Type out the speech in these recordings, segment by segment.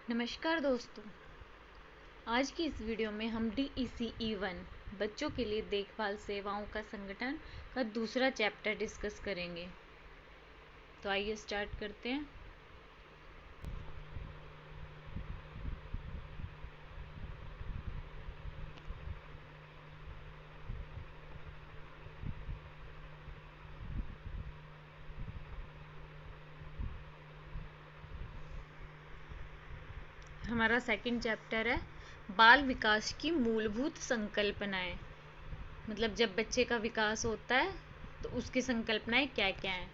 नमस्कार दोस्तों। आज की इस वीडियो में हम DECE-1 बच्चों के लिए देखभाल सेवाओं का संगठन का दूसरा चैप्टर डिस्कस करेंगे। तो आइए स्टार्ट करते हैं। हमारा सेकंड चैप्टर है बाल विकास की मूलभूत संकल्पनाएं। मतलब जब बच्चे का विकास होता है तो उसकी संकल्पनाएं क्या क्या हैं।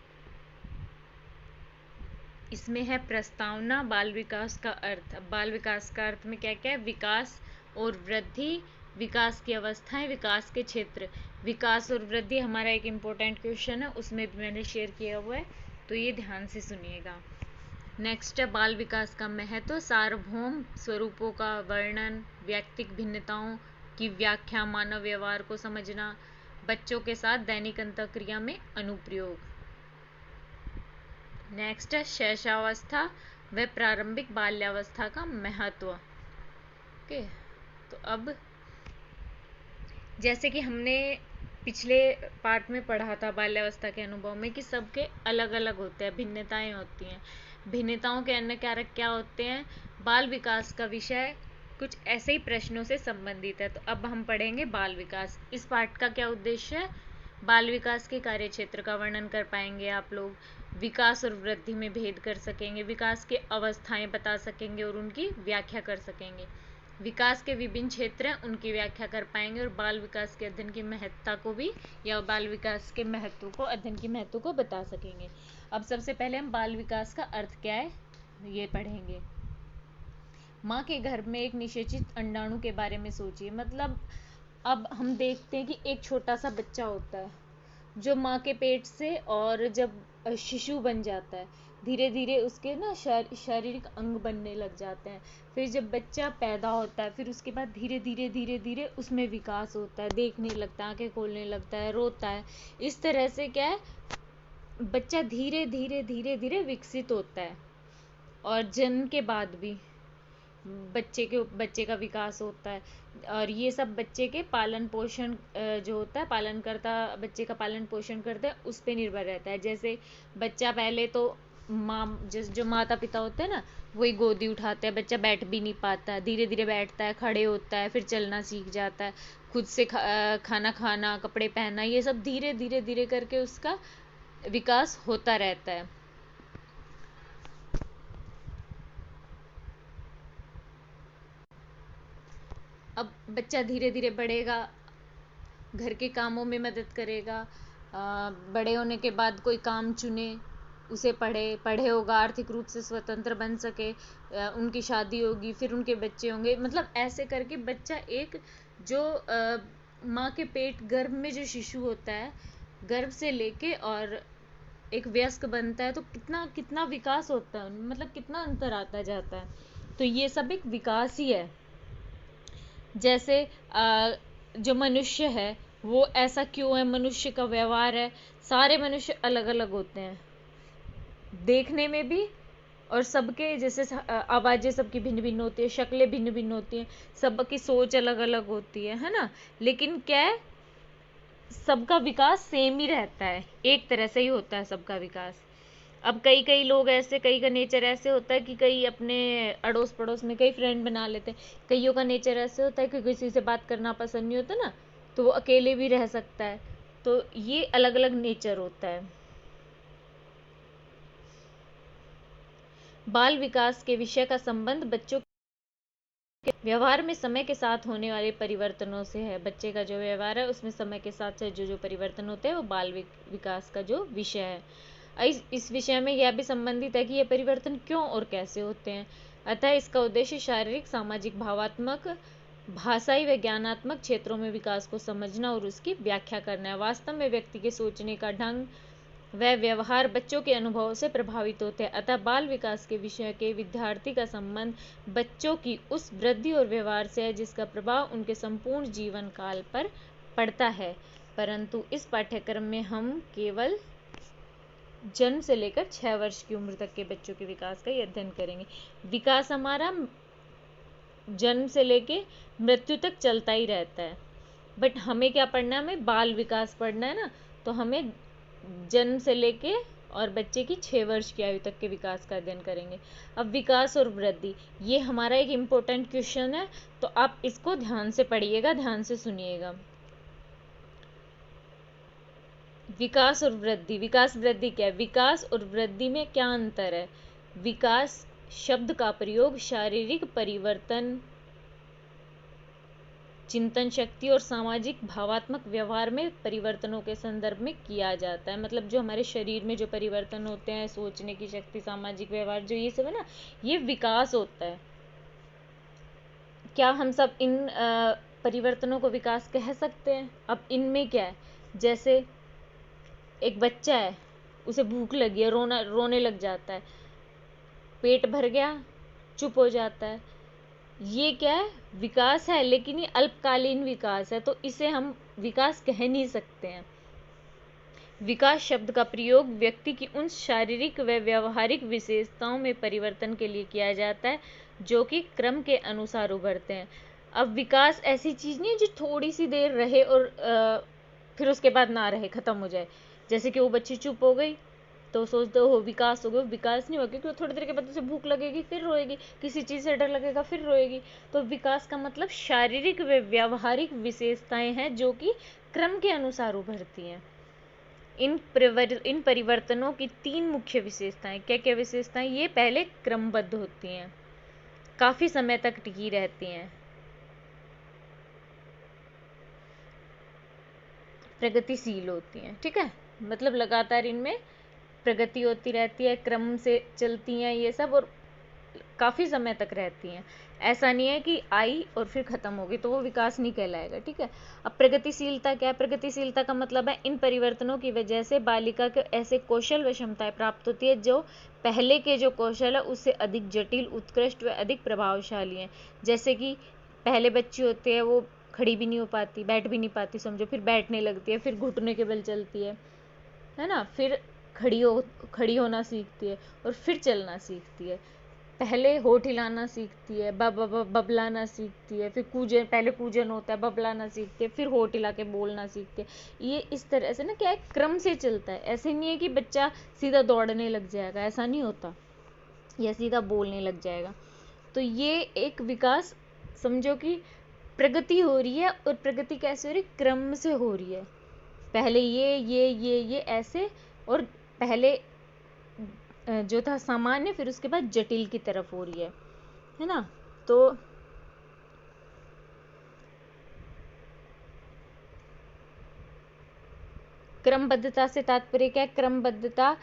इसमें है प्रस्तावना, बाल विकास का अर्थ। अब बाल विकास का अर्थ में क्या क्या है? विकास और वृद्धि, विकास की अवस्थाएं, विकास के क्षेत्र। विकास और वृद्धि हमारा एक इम्पोर्टेंट क्वेश्चन है, उसमें भी मैंने शेयर किया हुआ है, तो ये ध्यान से सुनिएगा। नेक्स्ट है बाल विकास का महत्व, सार्वभौम स्वरूपों का वर्णन, व्यक्तिक भिन्नताओं की व्याख्या, मानव व्यवहार को समझना, बच्चों के साथ दैनिक अंतःक्रिया में अनुप्रयोग। नेक्स्ट है शैशवावस्था व प्रारंभिक बाल्यावस्था का महत्व। ओके, तो अब जैसे कि हमने पिछले पार्ट में पढ़ा था बाल्यावस्था के अनुभव में कि सबके अलग अलग होते हैं, भिन्नताएं होती हैं। भिन्नताओं के अन्य कारक क्या होते हैं? बाल विकास का विषय कुछ ऐसे ही प्रश्नों से संबंधित है। तो अब हम पढ़ेंगे बाल विकास। इस पार्ट का क्या उद्देश्य है? बाल विकास के कार्य क्षेत्र का वर्णन कर पाएंगे आप लोग, विकास और वृद्धि में भेद कर सकेंगे, विकास के अवस्थाएं बता सकेंगे और उनकी व्याख्या कर सकेंगे। विकास के विभिन्न क्षेत्र हैं, उनकी व्याख्या कर पाएंगे और बाल विकास के अध्ययन की महत्ता को भी, या बाल विकास के महत्व को, अध्ययन की महत्व को बता सकेंगे। अब सबसे पहले हम बाल विकास का अर्थ क्या है ये पढ़ेंगे। माँ के गर्भ में एक निषेचित अंडाणु के बारे में सोचिए। मतलब अब हम देखते हैं कि एक छोटा सा बच्चा होता है जो माँ के पेट से, और जब शिशु बन जाता है धीरे धीरे उसके ना शारीरिक अंग बनने लग जाते हैं। फिर जब बच्चा पैदा होता है फिर उसके बाद धीरे धीरे धीरे धीरे उसमें विकास होता है, देखने लगता है, आंखें खोलने लगता है, रोता है। इस तरह से क्या है, बच्चा धीरे धीरे धीरे धीरे विकसित होता है। और जन्म के बाद भी बच्चे का विकास होता है। और ये सब बच्चे के पालन पोषण जो होता है, पालनकर्ता बच्चे का पालन पोषण करता है उस पर निर्भर रहता है। जैसे बच्चा पहले तो माँ, जो माता पिता होते हैं ना, वही गोदी उठाते हैं, बच्चा बैठ भी नहीं पाता है, धीरे धीरे बैठता है, खड़े होता है, फिर चलना सीख जाता है, खुद से खाना खाना, कपड़े पहनना, ये सब धीरे धीरे धीरे करके उसका विकास होता रहता है। अब बच्चा धीरे धीरे बढ़ेगा, घर के कामों में मदद करेगा, बड़े होने के बाद कोई काम चुने, उसे पढ़े होगा, आर्थिक रूप से स्वतंत्र बन सके, उनकी शादी होगी, फिर उनके बच्चे होंगे। मतलब ऐसे करके बच्चा एक जो माँ के पेट गर्भ में जो शिशु होता है, गर्भ से लेके और एक वयस्क बनता है, तो कितना कितना विकास होता है, मतलब कितना अंतर आता जाता है। तो ये सब एक विकास ही है। जैसे जो मनुष्य है वो ऐसा क्यों है, मनुष्य का व्यवहार है, सारे मनुष्य अलग अलग होते हैं देखने में भी, और सबके जैसे आवाज़ें सबकी भिन्न भिन्न होती है, शक्लें भिन्न भिन्न होती हैं, सबकी सोच अलग अलग होती है ना। लेकिन क्या है, सबका विकास सेम ही रहता है, एक तरह से ही होता है सबका विकास। अब कई कई लोग ऐसे, कई का नेचर ऐसे होता है कि कई अपने अड़ोस पड़ोस में कई फ्रेंड बना लेते हैं। कईयों का नेचर ऐसे होता है कि किसी से बात करना पसंद नहीं होता ना, तो वो अकेले भी रह सकता है। तो ये अलग अलग नेचर होता है। बाल विकास के विषय का संबंध बच्चों के व्यवहार में समय के साथ होने वाले परिवर्तनों से है। बच्चे का जो व्यवहार है उसमें समय के साथ जो जो परिवर्तन होते हैं वो बाल विकास का जो विषय है। इस विषय में यह भी संबंधित है कि ये परिवर्तन क्यों और कैसे होते हैं। अतः इसका उद्देश्य शारीरिक, सामाजिक, भावात्मक, भाषाई व ज्ञानात्मक क्षेत्रों में विकास को समझना और उसकी व्याख्या करना है। वास्तव में व्यक्ति के सोचने का ढंग वह व्यवहार बच्चों के अनुभवों से प्रभावित होते हैं। अतः बाल विकास के विषय के विद्यार्थी का संबंध बच्चों की उस वृद्धि और व्यवहार से है जिसका प्रभाव उनके संपूर्ण जीवन काल पर पड़ता है। परंतु इस पाठ्यक्रम में हम केवल जन्म से लेकर 6 वर्ष की उम्र तक के बच्चों के विकास का ये अध्ययन करेंगे। विकास हमारा जन्म से लेके मृत्यु तक चलता ही रहता है, बट हमें क्या पढ़ना है, हमें बाल विकास पढ़ना है ना, तो हमें जन्म से लेके और बच्चे की 6 वर्ष की आयु तक के विकास का अध्ययन करेंगे। अब विकास और वृद्धि, ये हमारा एक इम्पोर्टेंट क्वेश्चन है, तो आप इसको ध्यान से पढ़िएगा, ध्यान से सुनिएगा। विकास और वृद्धि, विकास वृद्धि क्या है? विकास और वृद्धि में क्या अंतर है? विकास शब्द का प्रयोग शारीरिक परिवर्तन, चिंतन शक्ति और सामाजिक भावात्मक व्यवहार में परिवर्तनों के संदर्भ में किया जाता है। मतलब जो हमारे शरीर में जो परिवर्तन होते हैं, सोचने की शक्ति, सामाजिक व्यवहार, जो ये सब है ना, ये विकास होता है। क्या हम सब इन परिवर्तनों को विकास कह सकते हैं? अब इनमें क्या है, जैसे एक बच्चा है, उसे भूख लगी है, रोने लग जाता है, पेट भर गया, चुप हो जाता है, ये क्या है? विकास है, लेकिन ये अल्पकालीन विकास है, तो इसे हम विकास कह नहीं सकते हैं। विकास शब्द का प्रयोग व्यक्ति की उन शारीरिक व व्यवहारिक विशेषताओं में परिवर्तन के लिए किया जाता है जो कि क्रम के अनुसार उभरते हैं। अब विकास ऐसी चीज नहीं है जो थोड़ी सी देर रहे और फिर उसके बाद ना रहे, खत्म हो जाए। जैसे कि वो बच्ची चुप हो गई तो सोचते हो विकास हो गया, विकास नहीं होगा, क्योंकि थोड़ी देर के बाद उसे भूख लगेगी, फिर रोएगी, किसी चीज़ से डर लगेगा, फिर रोएगी। तो विकास का मतलब शारीरिक व व्यावहारिक विशेषताएं हैं जो कि क्रम के अनुसार उभरती हैं। इन परिवर्तनों की 3 मुख्य विशेषताएं, क्या क्या विशेषताएं? ये पहले क्रमबद्ध होती हैं, काफी समय तक टिकी रहती हैं, प्रगतिशील होती हैं। ठीक है, मतलब लगातार इनमें प्रगति होती रहती है, क्रम से चलती हैं ये सब, और काफी समय तक रहती हैं। ऐसा नहीं है कि आई और फिर खत्म हो गई, तो वो विकास नहीं कहलाएगा। ठीक है, अब प्रगतिशीलता क्या है? प्रगतिशीलता का मतलब है इन परिवर्तनों की वजह से बालिका के ऐसे कौशल व क्षमताएं प्राप्त होती है जो पहले के जो कौशल है उससे अधिक जटिल, उत्कृष्ट व अधिक प्रभावशाली हैं। जैसे कि पहले बच्चे होते हैं, वो खड़ी भी नहीं हो पाती, बैठ भी नहीं पाती समझो, फिर बैठने लगती है, फिर घुटने के बल चलती है ना, फिर खड़ी होना सीखती है, और फिर चलना सीखती है। पहले होठ हिलाना सीखती है, बबलाना सीखती है, फिर पहले कूजन होता है, बबलाना सीखती है, फिर होठ हिला के बोलना सीखती है। ये इस तरह से ना क्या है, क्रम से चलता है। ऐसे नहीं है कि बच्चा सीधा दौड़ने लग जाएगा, ऐसा नहीं होता, या सीधा बोलने लग जाएगा। तो ये एक विकास समझो कि प्रगति हो रही है, और प्रगति कैसे हो रही है? क्रम से हो रही है। पहले ये ऐसे, और पहले जो था सामान्य, फिर उसके बाद जटिल की तरफ हो रही है ना। तो क्रमबद्धता से तात्पर्य क्या है? क्रमबद्धता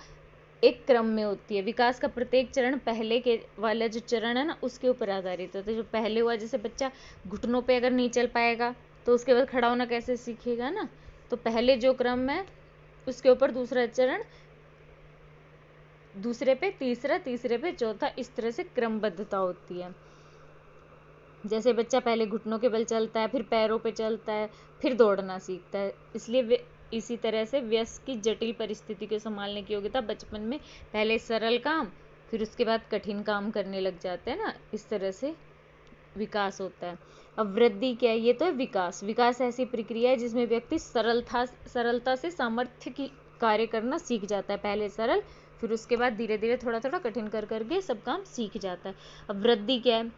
एक क्रम में होती है। विकास का प्रत्येक चरण पहले के वाला जो चरण है ना, उसके ऊपर आधारित होता है। जो पहले हुआ, जैसे बच्चा घुटनों पे अगर नहीं चल पाएगा तो उसके बाद खड़ा होना कैसे सीखेगा ना, तो पहले जो क्रम है उसके ऊपर दूसरा चरण, दूसरे पे तीसरा, तीसरे पे चौथा, इस तरह से क्रमबद्धता होती है। जैसे बच्चा पहले घुटनों के बल चलता है, फिर पैरों पे चलता है, फिर दौड़ना सीखता है। इसलिए इसी तरह से वयस्क की जटिल परिस्थिति को संभालने की योग्यता बचपन में पहले सरल काम, फिर उसके बाद कठिन काम करने लग जाते हैं ना, इस तरह से विकास होता है। अब वृद्धि क्या है? ये तो है विकास। विकास ऐसी प्रक्रिया है जिसमें व्यक्ति सरलता से सामर्थ्य की कार्य करना सीख जाता है। पहले सरल, फिर उसके बाद धीरे धीरे थोड़ा थोड़ा कठिन कर करके सब काम सीख जाता है। अब वृद्धि क्या है?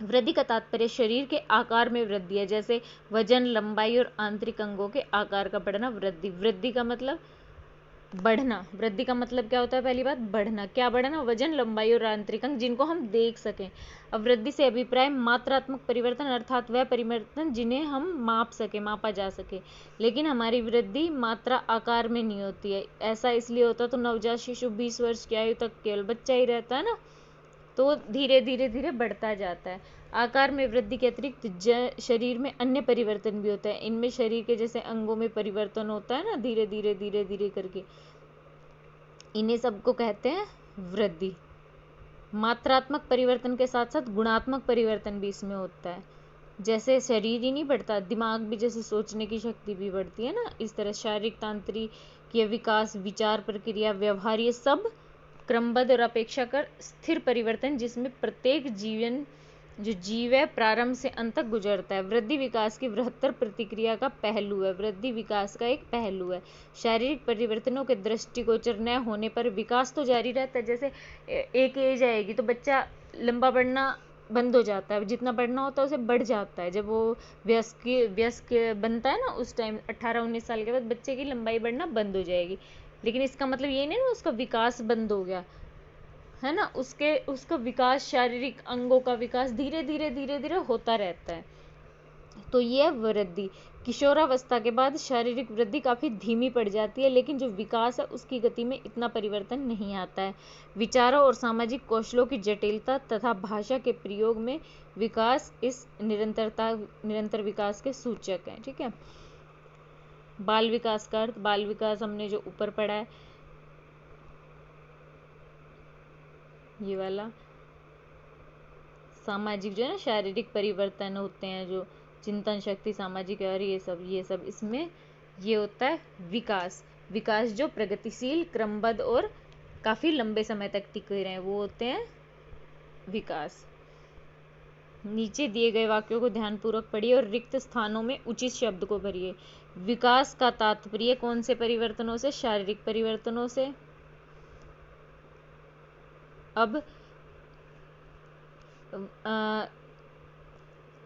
वृद्धि का तात्पर्य शरीर के आकार में वृद्धि है, जैसे वजन, लंबाई और आंतरिक अंगों के आकार का बढ़ना वृद्धि। वृद्धि का मतलब बढ़ना। वृद्धि का मतलब क्या होता है? पहली बात, बढ़ना। क्या बढ़ना? वजन, लंबाई और आंतरिक अंग जिनको हम देख सकें। अब वृद्धि से अभिप्राय मात्रात्मक परिवर्तन, अर्थात वह परिवर्तन जिन्हें हम माप सके, मापा जा सके। लेकिन हमारी वृद्धि मात्रा आकार में नहीं होती है। ऐसा इसलिए होता तो नवजात शिशु 20 वर्ष की आयु तक केवल बच्चा ही रहता है ना, तो धीरे धीरे धीरे बढ़ता जाता है। आकार में वृद्धि के अतिरिक्त शरीर में अन्य परिवर्तन भी होता है। इनमें शरीर के जैसे अंगों में परिवर्तन होता है ना, धीरे धीरे धीरे धीरे करके, इन्हें सबको कहते हैं वृद्धि। मात्रात्मक परिवर्तन के साथ साथ गुणात्मक परिवर्तन भी इसमें होता है। जैसे शरीर ही नहीं बढ़ता, दिमाग भी, जैसे सोचने की शक्ति भी बढ़ती है ना, इस तरह शारीरिक तांत्रिक विकास, विचार प्रक्रिया, व्यवहार, ये सब क्रमबद्ध और अपेक्षाकृत स्थिर परिवर्तन जिसमें प्रत्येक जीवन जो जीव है प्रारंभ से अंत तक गुजरता है। वृद्धि विकास की बृहत्तर प्रतिक्रिया का पहलू है, वृद्धि विकास का एक पहलू है। शारीरिक परिवर्तनों के दृष्टिगोचर न होने पर विकास तो जारी रहता है। जैसे एक एज आएगी तो बच्चा लंबा बढ़ना बंद हो जाता है, जितना बढ़ना होता है उसे बढ़ जाता है। जब वो व्यस्क बनता है ना, उस टाइम 18-19 साल के बाद बच्चे की लंबाई बढ़ना बंद हो जाएगी। लेकिन इसका मतलब ये नहीं ना उसका विकास बंद हो गया है ना, उसका विकास, शारीरिक अंगों का विकास धीरे धीरे होता रहता है। तो ये वृद्धि। किशोरावस्था के बाद शारीरिक वृद्धि काफ़ी धीमी पड़ जाती है, लेकिन जो विकास है उसकी गति में इतना परिवर्तन नहीं आता है। विचारों और सामाजिक कौशलों की जटिलता तथा भाषा के प्रयोग में विकास इस निरंतर विकास के सूचक हैं। ठीक है। बाल विकास का अर्थ, बाल विकास हमने जो ऊपर पढ़ा है ये वाला, सामाजिक जो है ना शारीरिक परिवर्तन होते हैं, जो चिंतन शक्ति, सामाजिक और ये सब इसमें ये होता है विकास। विकास जो प्रगतिशील, क्रमबद्ध और काफ़ी लंबे समय तक टिके रहे, वो होते हैं विकास। नीचे दिए गए वाक्यों को ध्यानपूर्वक पढ़िए और रिक्त स्थानों में उचित शब्द को भरिए। विकास का तात्पर्य कौन से परिवर्तनों से? शारीरिक परिवर्तनों से। अब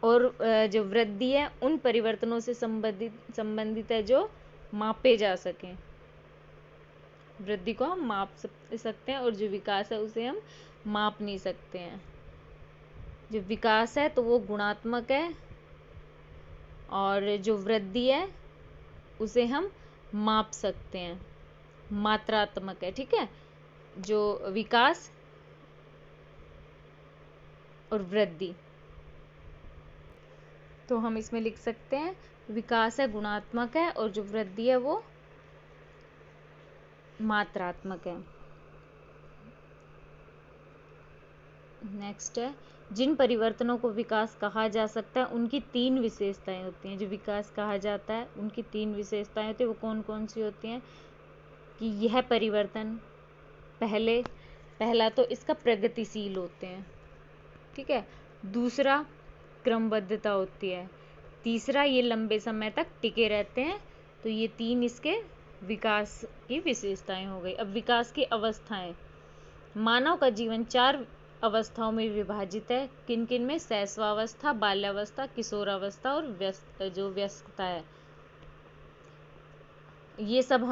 और जो वृद्धि है उन परिवर्तनों से संबंधित है जो मापे जा सकें। वृद्धि को हम माप सकते हैं और जो विकास है उसे हम माप नहीं सकते हैं। जो विकास है तो वो गुणात्मक है और जो वृद्धि है उसे हम माप सकते हैं, मात्रात्मक है। ठीक है। जो विकास और वृद्धि, तो हम इसमें लिख सकते हैं विकास है गुणात्मक है और जो वृद्धि है वो मात्रात्मक है। नेक्स्ट है, जिन परिवर्तनों को विकास कहा जा सकता है उनकी 3 विशेषताएं होती हैं। जो विकास कहा जाता है उनकी 3 विशेषताएं होती है, वो कौन कौन सी होती हैं? कि यह परिवर्तन पहला तो इसका प्रगतिशील होते हैं। ठीक है। दूसरा क्रमबद्धता होती है। तीसरा ये लंबे समय तक टिके रहते हैं। तो ये 3 इसके विकास की विशेषताएं हो गई। अब विकास की अवस्थाएं। मानव का जीवन 4 अवस्थाओं में विभाजित है। किन किन में? शैशवावस्था, बाल्यावस्था, किशोरावस्था और व्यस्कता है। ये सब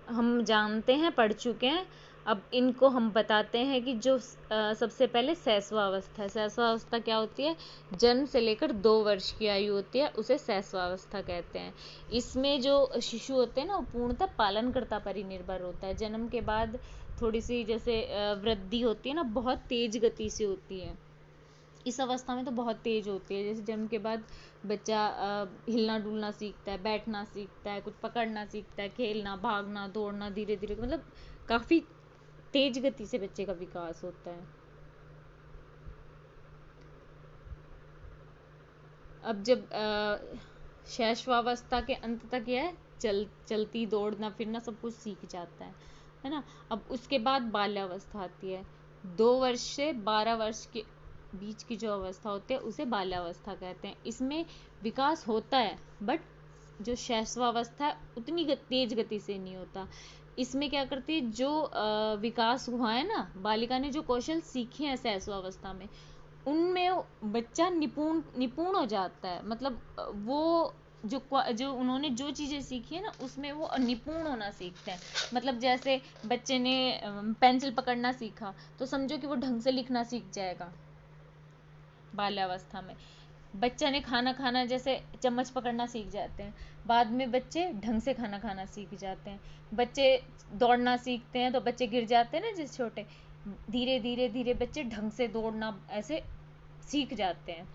हम जानते हैं, पढ़ चुके हैं। अब इनको हम बताते हैं कि जो सबसे पहले शैशवावस्था है। शैशवावस्था क्या होती है? जन्म से लेकर 2 वर्ष की आयु होती है, उसे शैशवावस्था कहते हैं। इसमें जो शिशु होते हैं ना, वो पूर्णतः पालनकर्ता पर ही निर्भर होता है। जन्म के बाद थोड़ी सी जैसे वृद्धि होती है ना, बहुत तेज गति से होती है। इस अवस्था में तो बहुत तेज होती है। जैसे जन्म के बाद बच्चा हिलना डुलना सीखता है, बैठना सीखता है, कुछ पकड़ना सीखता है, खेलना, भागना, दौड़ना, धीरे धीरे, मतलब काफ़ी तेज गति से बच्चे का विकास होता है। अब जब शैशवावस्था के अंत तक यह चलती, दौड़ना, फिरना सब कुछ सीख जाता है ना। अब उसके बाद बाल्यावस्था आती है। 2 वर्ष से 12 वर्ष के बीच की जो अवस्था होती है उसे बाल्यावस्था कहते हैं। इसमें विकास होता है, बट जो शैशवावस्था है उतनी तेज गति से नहीं होता। इसमें क्या करती है, जो विकास हुआ है ना, बालिका ने जो कौशल सीखे हैं शैशवावस्था में, उनमें बच्चा निपुण हो जाता है। मतलब वो जो उन्होंने जो चीज़ें सीखी है ना, उसमें वो निपुण होना सीखते हैं। मतलब जैसे बच्चे ने पेंसिल पकड़ना सीखा तो समझो कि वो ढंग से लिखना सीख जाएगा बाल्यावस्था में। बच्चा ने खाना खाना, जैसे चम्मच पकड़ना सीख जाते हैं, बाद में बच्चे ढंग से खाना खाना सीख जाते हैं। बच्चे दौड़ना सीखते हैं तो बच्चे गिर जाते हैं ना, जिस छोटे, धीरे धीरे धीरे बच्चे ढंग से दौड़ना ऐसे सीख जाते हैं।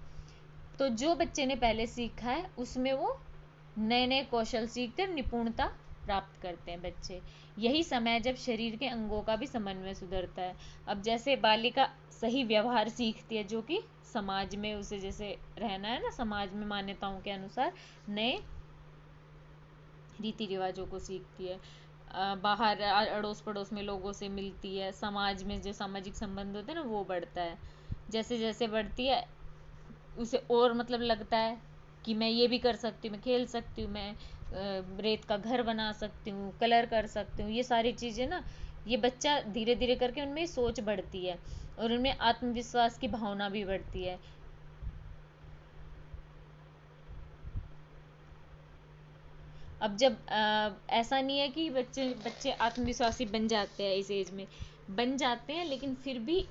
तो जो बच्चे ने पहले सीखा है उसमें वो नए नए कौशल सीखते हैं, निपुणता प्राप्त करते हैं बच्चे। यही समय है जब शरीर के अंगों का भी समन्वय सुधरता है। अब जैसे बालिका सही व्यवहार सीखती है, जो कि समाज में उसे जैसे रहना है ना, समाज में मान्यताओं के अनुसार नए रीति रिवाजों को सीखती है, बाहर अड़ोस पड़ोस में लोगों से मिलती है, समाज में जो सामाजिक संबंध होते हैं ना वो बढ़ता है। जैसे जैसे बढ़ती है उसे और मतलब लगता है कि मैं ये भी कर सकती हूँ, मैं खेल सकती हूँ, मैं रेत का घर बना सकती हूँ, कलर कर सकती हूँ, ये सारी चीज़ें ना, ये बच्चा धीरे धीरे करके उनमें सोच बढ़ती है और उनमें आत्मविश्वास की भावना भी बढ़ती है। अब जब ऐसा नहीं है कि बच्चे बच्चे आत्मविश्वासी बन जाते हैं, इस एज में बन जाते हैं, लेकिन फिर भी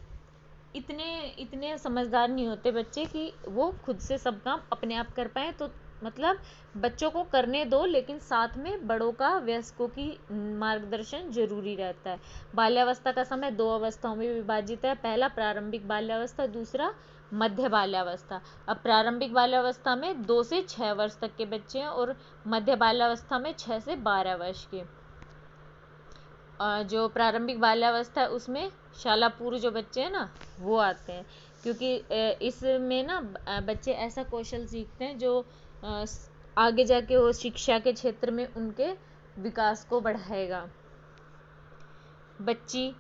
इतने इतने समझदार नहीं होते बच्चे कि वो खुद से सब काम अपने आप कर पाए। तो मतलब बच्चों को करने दो, लेकिन साथ में बड़ों का, वयस्कों की मार्गदर्शन जरूरी रहता है। बाल्यावस्था का समय दो अवस्थाओं में विभाजित है, पहला प्रारंभिक बाल्यावस्था, दूसरा मध्य बाल्यावस्था। अब प्रारंभिक बाल्यावस्था में 2 से 6 वर्ष तक के बच्चे हैं और मध्य बाल्यावस्था में 6 से 12 वर्ष के। जो प्रारंभिक बाल्यावस्था है उसमें शाला पूर्व जो बच्चे हैं ना वो आते हैं, क्योंकि इसमें ना बच्चे ऐसा कौशल सीखते हैं जो आगे जाके वो शिक्षा के क्षेत्र में उनके विकास को बढ़ाएगा। बच्ची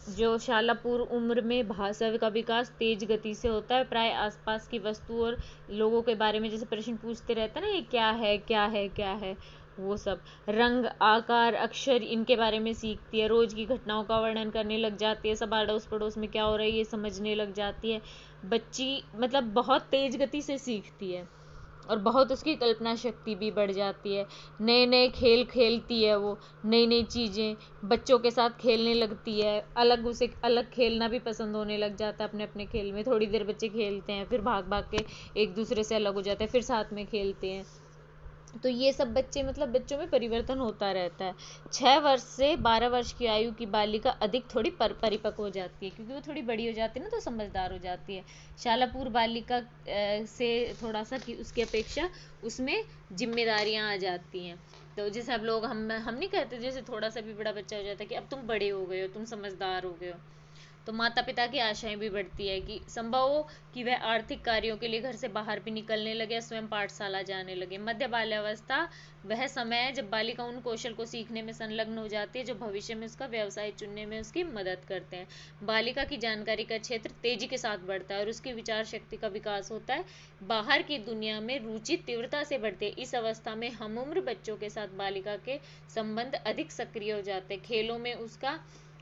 जो शाला पूर्व उम्र में भाषा का विकास तेज गति से होता है, प्राय आसपास की वस्तु और लोगों के बारे में जैसे प्रश्न पूछते रहते हैं ना, ये क्या है क्या है क्या है, वो सब रंग आकार अक्षर इनके बारे में सीखती है, रोज की घटनाओं का वर्णन करने लग जाती है, सब अड़ोस पड़ोस में क्या हो रहा है ये समझने लग जाती है। बच्ची मतलब बहुत तेज गति से सीखती है और बहुत उसकी कल्पना शक्ति भी बढ़ जाती है। नए नए खेल खेलती है, वो नई नई चीज़ें बच्चों के साथ खेलने लगती है, उसे अलग खेलना भी पसंद होने लग जाता है। अपने अपने खेल में थोड़ी देर बच्चे खेलते हैं, फिर भाग भाग के एक दूसरे से अलग हो जाते हैं, फिर साथ में खेलते हैं। तो ये सब बच्चे मतलब बच्चों में परिवर्तन होता रहता है। 6 वर्ष से 12 वर्ष की आयु की बालिका अधिक थोड़ी परिपक्व हो जाती है, क्योंकि वो थोड़ी बड़ी हो जाती है ना, तो समझदार हो जाती है। शालापूर बालिका से थोड़ा सा कि उसकी अपेक्षा उसमें जिम्मेदारियां आ जाती हैं। तो जैसे अब लोग हम नहीं कहते, जैसे थोड़ा सा भी बड़ा बच्चा हो जाता है कि अब तुम बड़े हो गए हो, तुम समझदार हो गए हो, तो माता पिता की आशाएं भी बढ़ती है कि संभव हो कि वह आर्थिक कार्यों के लिए घर से बाहर भी निकलने लगे, स्वयं पाठशाला जाने लगे। मध्य बाल्यावस्था वह समय है जब बालिका उन कौशल को सीखने में संलग्न हो जाती है जो भविष्य में उसका व्यवसाय चुनने में उसकी मदद करते हैं। बालिका की जानकारी का क्षेत्र तेजी के साथ बढ़ता है और उसकी विचार शक्ति का विकास होता है। बाहर की दुनिया में रुचि तीव्रता से बढ़ती है। इस अवस्था में हम उम्र बच्चों के साथ बालिका के संबंध अधिक सक्रिय हो जाते हैं। खेलों में उसका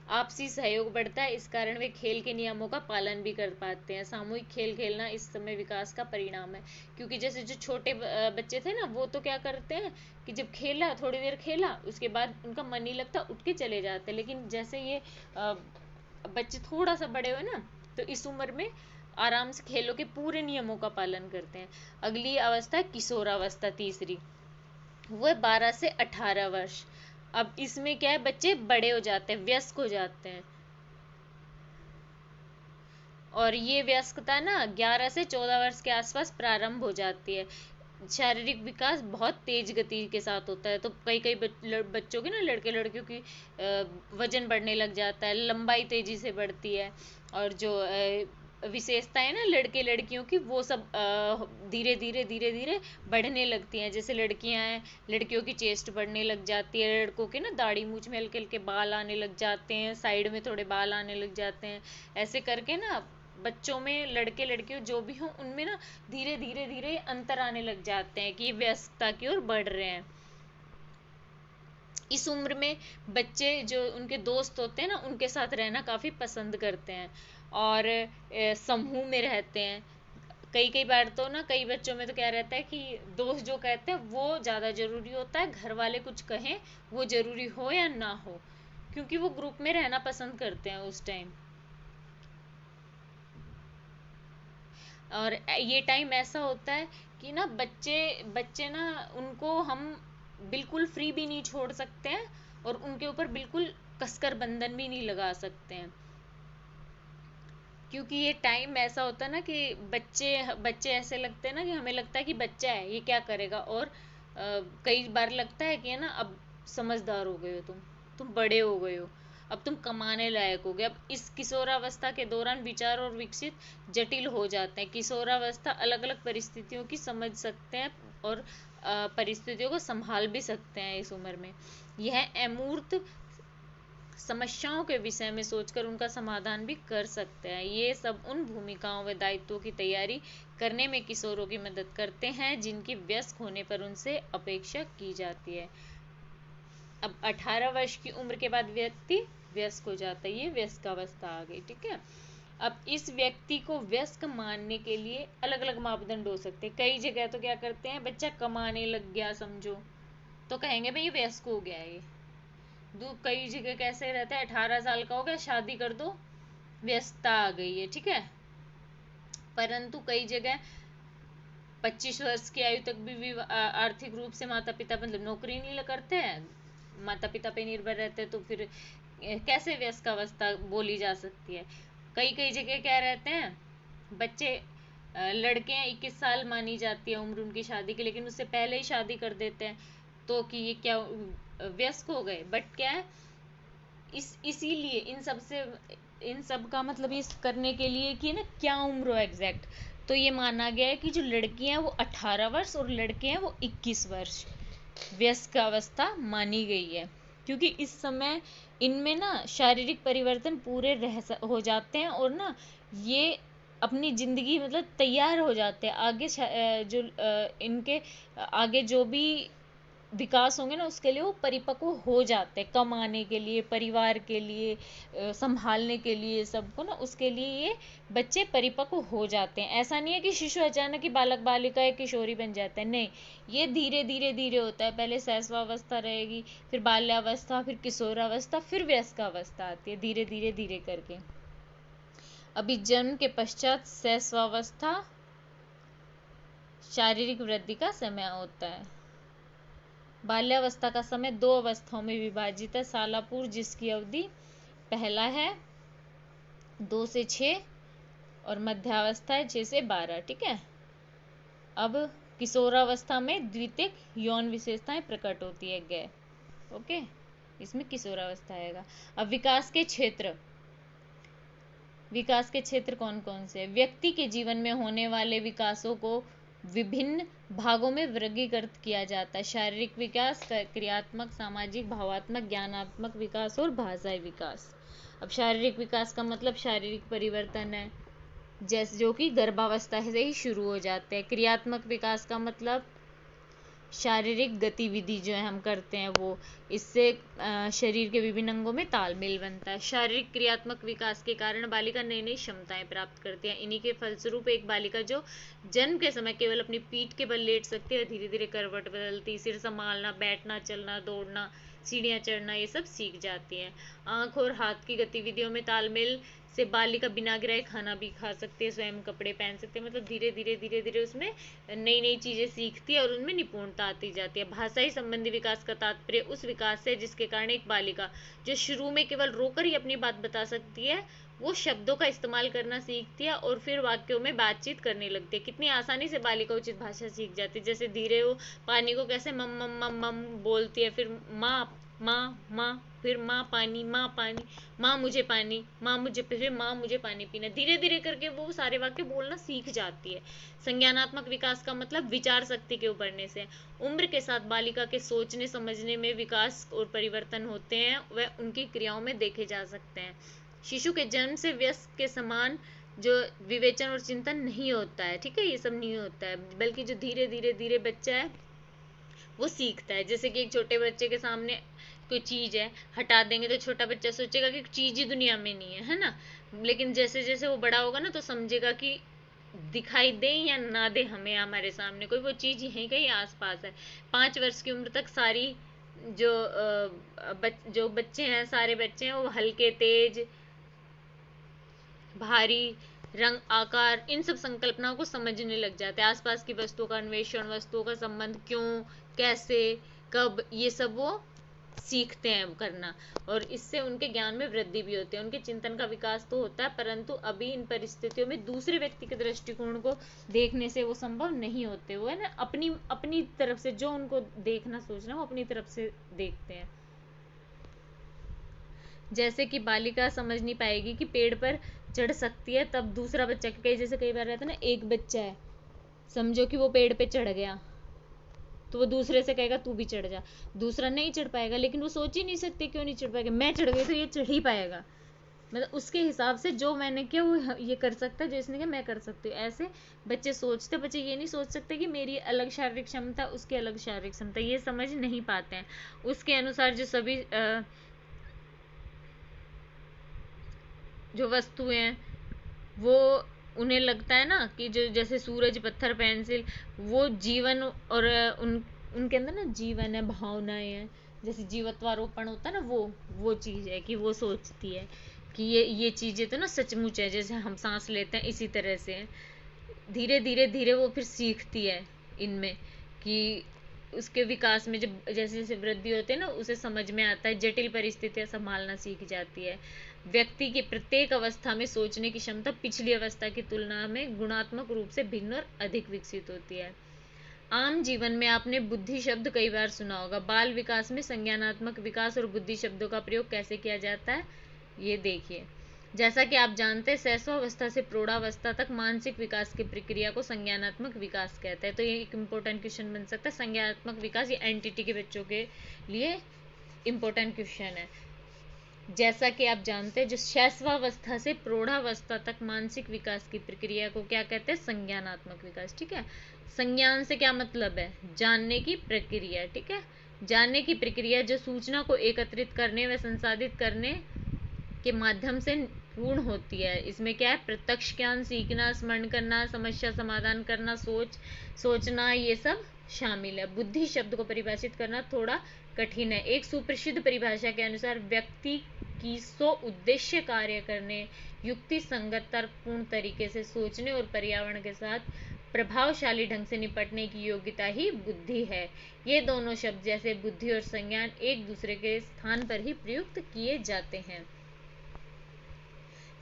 आपसी सहयोग बढ़ता है, इस कारण वे खेल के नियमों का पालन भी कर पाते हैं। सामूहिक खेल खेलना इस समय विकास का परिणाम है, क्योंकि जैसे जो छोटे बच्चे थे ना, वो तो क्या करते हैं कि जब खेला, थोड़ी देर खेला, उसके बाद उनका मन नहीं लगता, उठ के चले जाते। लेकिन जैसे ये बच्चे थोड़ा सा बड़े हुए ना, तो इस उम्र में आराम से खेलों के पूरे नियमों का पालन करते हैं। अगली अवस्था है किशोरावस्था, तीसरी, वो है 12 से 18 वर्ष। अब इसमें क्या है, बच्चे बड़े हो जाते हैं, वयस्क हो जाते हैं, और ये वयस्कता ना 11 से 14 वर्ष के आसपास प्रारंभ हो जाती है। शारीरिक विकास बहुत तेज गति के साथ होता है, तो कई कई बच्चों की ना, लड़के लड़कियों की वजन बढ़ने लग जाता है, लंबाई तेजी से बढ़ती है, और जो विशेषता है ना लड़के लड़कियों की, वो सब धीरे धीरे धीरे धीरे बढ़ने लगती हैं। जैसे लड़कियां हैं, लड़कियों की चेस्ट बढ़ने लग जाती है, लड़कों के ना दाढ़ी मूछ में हल्के हल्के बाल आने लग जाते हैं, साइड में थोड़े बाल आने लग जाते हैं। ऐसे करके ना बच्चों में, लड़के लड़कियों जो भी हों, उनमें ना धीरे धीरे धीरे अंतर आने लग जाते हैं कि व्यस्तता की ओर बढ़ रहे हैं। इस उम्र में बच्चे जो उनके दोस्त होते हैं ना, उनके साथ रहना काफ़ी पसंद करते हैं और समूह में रहते हैं। कई कई बार तो ना, कई बच्चों में तो क्या रहता है कि दोस्त जो कहते हैं वो ज़्यादा ज़रूरी होता है, घर वाले कुछ कहें वो ज़रूरी हो या ना हो, क्योंकि वो ग्रुप में रहना पसंद करते हैं उस टाइम। और ये टाइम ऐसा होता है कि ना बच्चे बच्चे ना, उनको हम बिल्कुल फ्री भी नहीं छोड़ सकते हैं और उनके ऊपर बिल्कुल कसकर बंधन भी नहीं लगा सकते हैं, क्योंकि ये टाइम ऐसा होता है ना कि बच्चे बच्चे ऐसे लगते हैं ना कि हमें लगता है कि बच्चा है, ये क्या करेगा, और कई बार लगता है कि है ना, अब समझदार हो गए हो, तुम बड़े हो गए हो, अब तुम कमाने लायक हो गए। अब इस किशोरावस्था के दौरान विचार और विकसित जटिल हो जाते हैं। किशोरावस्था अलग अलग परिस्थितियों की समझ सकते हैं और परिस्थितियों को संभाल भी सकते हैं इस उम्र में। यह अमूर्त समस्याओं के विषय में सोचकर उनका समाधान भी कर सकते हैं। ये सब उन भूमिकाओं व दायित्वों की तैयारी करने में किशोरों की मदद करते हैं जिनकी वयस्क होने पर उनसे अपेक्षा की जाती है। अब 18 वर्ष की उम्र के बाद व्यक्ति वयस्क हो जाता है, ये वयस्कावस्था आ गई, ठीक है। अब इस व्यक्ति को वयस्क मानने के लिए अलग अलग मापदंड हो सकते हैं। कई जगह तो क्या करते हैं, बच्चा कमाने लग गया समझो, तो कहेंगे भाई ये वयस्क हो गया है। कई जगह कैसे रहता है, 18 साल का हो गया शादी कर दो, व्यस्तता आ गई है, ठीक है। परंतु कई जगह 25 वर्ष की आयु तक भी आर्थिक रूप से माता पिता मतलब नौकरी नहीं करते हैं, माता पिता पे निर्भर रहते हैं, तो फिर कैसे वयस्क अवस्था बोली जा सकती है। कई कई जगह क्या रहते हैं, बच्चे लड़के हैं 21 साल मानी जाती है उम्र उनकी शादी की, लेकिन उससे पहले ही शादी कर देते हैं, तो कि ये क्या वयस्क हो गए। बट क्या है, इसीलिए इन सब का मतलब ये करने के लिए कि ना क्या उम्र हो एग्जैक्ट, तो ये माना गया है कि जो लड़की हैं वो 18 वर्ष और लड़के हैं वो 21 वर्ष वयस्क अवस्था मानी गई है, क्योंकि इस समय इनमें ना शारीरिक परिवर्तन पूरे हो जाते हैं और ना ये अपनी जिंदगी मतलब तैयार हो जाते हैं आगे जो इनके आगे जो भी विकास होंगे ना उसके लिए वो परिपक्व हो जाते हैं, कमाने के लिए, परिवार के लिए, संभालने के लिए, सबको ना उसके लिए ये बच्चे परिपक्व हो जाते हैं। ऐसा नहीं है कि शिशु अचानक ही बालक बालिका या किशोरी बन जाता है, नहीं, ये धीरे धीरे धीरे होता है। पहले शैशवावस्था रहेगी, फिर बाल्यावस्था, फिर किशोरावस्था, फिर वयस्कावस्था आती है, धीरे धीरे धीरे करके। अभी जन्म के पश्चात शैशवावस्था शारीरिक वृद्धि का समय होता है। बाल्यावस्था का समय 2 अवस्थाओं में विभाजित है। सालापुर जिसकी अवधि पहला है 2 से 6 और मध्यावस्था है 6 से 12, ठीक है। अब किशोरावस्था में द्वितीयक यौन विशेषताएं प्रकट होती है, गै, ओके, इसमें किशोरावस्था आएगा। अब विकास के क्षेत्र कौन कौन से हैं? व्यक्ति के जीवन में होने वाले विकासों को विभिन्न भागों में वर्गीकृत किया जाता है। शारीरिक विकास, क्रियात्मक, सामाजिक, भावात्मक, ज्ञानात्मक विकास और भाषाई विकास। अब शारीरिक विकास का मतलब शारीरिक परिवर्तन है, जैसे जो कि गर्भावस्था से ही शुरू हो जाते हैं। क्रियात्मक विकास का मतलब शारीरिक गतिविधि जो है हम करते हैं वो, इससे शरीर के विभिन्न अंगों में तालमेल बनता है। शारीरिक क्रियात्मक विकास के कारण बालिका नई नई क्षमताएं प्राप्त करती है। इन्हीं के फलस्वरूप एक बालिका जो जन्म के समय केवल अपनी पीठ के बल लेट सकती है, धीरे धीरे करवट बदलती, सिर संभालना, बैठना, चलना, दौड़ना, सीढ़ियाँ चढ़ना, ये सब सीख जाती है। आंख और हाथ की गतिविधियों में तालमेल से बालिका बिना गिराए खाना भी खा सकती है, स्वयं कपड़े पहन सकते हैं, मतलब धीरे धीरे धीरे धीरे उसमें नई नई चीजें सीखती है और उनमें निपुणता आती जाती है। भाषाई संबंधी विकास का तात्पर्य उस विकास से जिसके कारण एक बालिका जो शुरू में केवल रोकर ही अपनी बात बता सकती है, वो शब्दों का इस्तेमाल करना सीखती है और फिर वाक्यों में बातचीत करने लगती है। कितनी आसानी से बालिका उचित भाषा सीख जाती है, जैसे धीरे वो पानी को कैसे मम मम मम मम बोलती है, फिर माँ माँ माँ, फिर माँ पानी, माँ पानी, माँ मुझे पानी, माँ मुझे, फिर माँ मुझे पानी पीना, धीरे धीरे करके वो सारे वाक्य बोलना सीख जाती है। संज्ञानात्मक विकास का मतलब विचार शक्ति के उभरने से। उम्र के साथ बालिका के सोचने समझने में विकास और परिवर्तन होते हैं, वह उनकी क्रियाओं में देखे जा सकते हैं। शिशु के जन्म से वयस्क के समान जो विवेचन और चिंतन नहीं होता है, ठीक है, ये सब नहीं होता है, बल्कि जो धीरे धीरे धीरे बच्चा है वो सीखता है। जैसे कि एक छोटे बच्चे के सामने कोई चीज है, हटा देंगे तो छोटा बच्चा सोचेगा कि चीज ही दुनिया में नहीं है ना, लेकिन जैसे जैसे वो बड़ा होगा ना तो समझेगा कि दिखाई दे या ना दे हमें हमारे सामने कोई वो चीज यहीं कहीं आसपास है। 5 वर्ष की उम्र तक सारी जो बच्चे हैं, सारे बच्चे हैं, वो हल्के, तेज, भारी, रंग, आकार, इन सब संकल्पनाओं को समझने लग जाते हैं। आसपास की वस्तुओं का अन्वेषण, वस्तुओं का संबंध, क्यों, कैसे, कब, ये सब वो सीखते हैं करना, और इससे उनके ज्ञान में वृद्धि भी होती है, उनके चिंतन का विकास तो होता है, परंतु अभी इन परिस्थितियों में दूसरे व्यक्ति के दृष्टिकोण को देखने से वो संभव नहीं होते। वो है ना, अपनी अपनी तरफ से जो उनको देखना सोचना, वो अपनी तरफ से देखते हैं। जैसे कि बालिका समझ नहीं पाएगी कि पेड़ पर चढ़ सकती है, तब दूसरा बच्चा, जैसे कई बार रहता है ना, एक बच्चा है, समझो कि वो पेड़ पे चढ़ गया, तो वो दूसरे से कहेगा तू भी चढ़ जा, दूसरा नहीं चढ़ पाएगा, लेकिन वो सोच ही नहीं सकते क्यों नहीं चढ़ पाएगा, मैं चढ़ गई तो ये चढ़ ही पाएगा। मतलब उसके हिसाब से जो मैंने किया वो ये कर सकता है, जो इसने किया मैं कर सकती हूँ। ऐसे बच्चे सोचते, बच्चे ये नहीं सोच सकते कि मेरी अलग शारीरिक क्षमता, उसकी अलग शारीरिक क्षमता, ये समझ नहीं पाते हैं। उसके अनुसार जो सभी जो वस्तुएं हैं वो उन्हें लगता है ना कि जो जैसे सूरज, पत्थर, पेंसिल, वो जीवन, और उनके अंदर ना जीवन है, भावनाएं हैं, जैसे जीवत्वारोपण होता है ना, वो चीज है कि वो सोचती है कि ये चीजें तो ना सचमुच है, जैसे हम सांस लेते हैं इसी तरह से है। धीरे धीरे धीरे वो फिर सीखती है इनमें कि उसके विकास में जब जैसे जैसे वृद्धि होती है ना, उसे समझ में आता है, जटिल परिस्थितियां संभालना सीख जाती है। व्यक्ति की प्रत्येक अवस्था में सोचने की क्षमता पिछली अवस्था की तुलना में गुणात्मक रूप से भिन्न और अधिक विकसित होती है। आम जीवन में आपने बुद्धि शब्द कई बार सुना होगा। बाल विकास में संज्ञानात्मक विकास और बुद्धि शब्दों का प्रयोग कैसे किया जाता है, ये देखिए। जैसा कि आप जानते हैं, शैशवावस्था से प्रौढ़ावस्था तक मानसिक विकास की प्रक्रिया को संज्ञानात्मक विकास कहते हैं। तो ये एक इम्पोर्टेंट क्वेश्चन बन सकता है, संज्ञानात्मक विकास, ये एनटीटी के बच्चों के लिए इम्पोर्टेंट क्वेश्चन है। जैसा कि आप जानते हैं, जो शैशवावस्था से प्रौढ़ावस्था तक मानसिक विकास की प्रक्रिया को क्या कहते हैं, संज्ञानात्मक विकास। ठीक है, संज्ञान से क्या मतलब है, जानने की प्रक्रिया। ठीक है, जानने की प्रक्रिया जो सूचना को एकत्रित करने व संसाधित करने के माध्यम से पूर्ण होती है। इसमें क्या है, प्रत्यक्ष ज्ञान, सीखना, स्मरण करना, समस्या समाधान करना, सोचना, ये सब शामिल है। बुद्धि शब्द को परिभाषित करना थोड़ा कठिन है। एक सुप्रसिद्ध परिभाषा के अनुसार व्यक्ति की स्व उद्देश्य कार्य करने, युक्ति संगत तर्कपूर्ण तरीके से सोचने और पर्यावरण के साथ प्रभावशाली ढंग से निपटने की योग्यता ही बुद्धि है। ये दोनों शब्द जैसे बुद्धि और संज्ञान एक दूसरे के स्थान पर ही प्रयुक्त किए जाते हैं।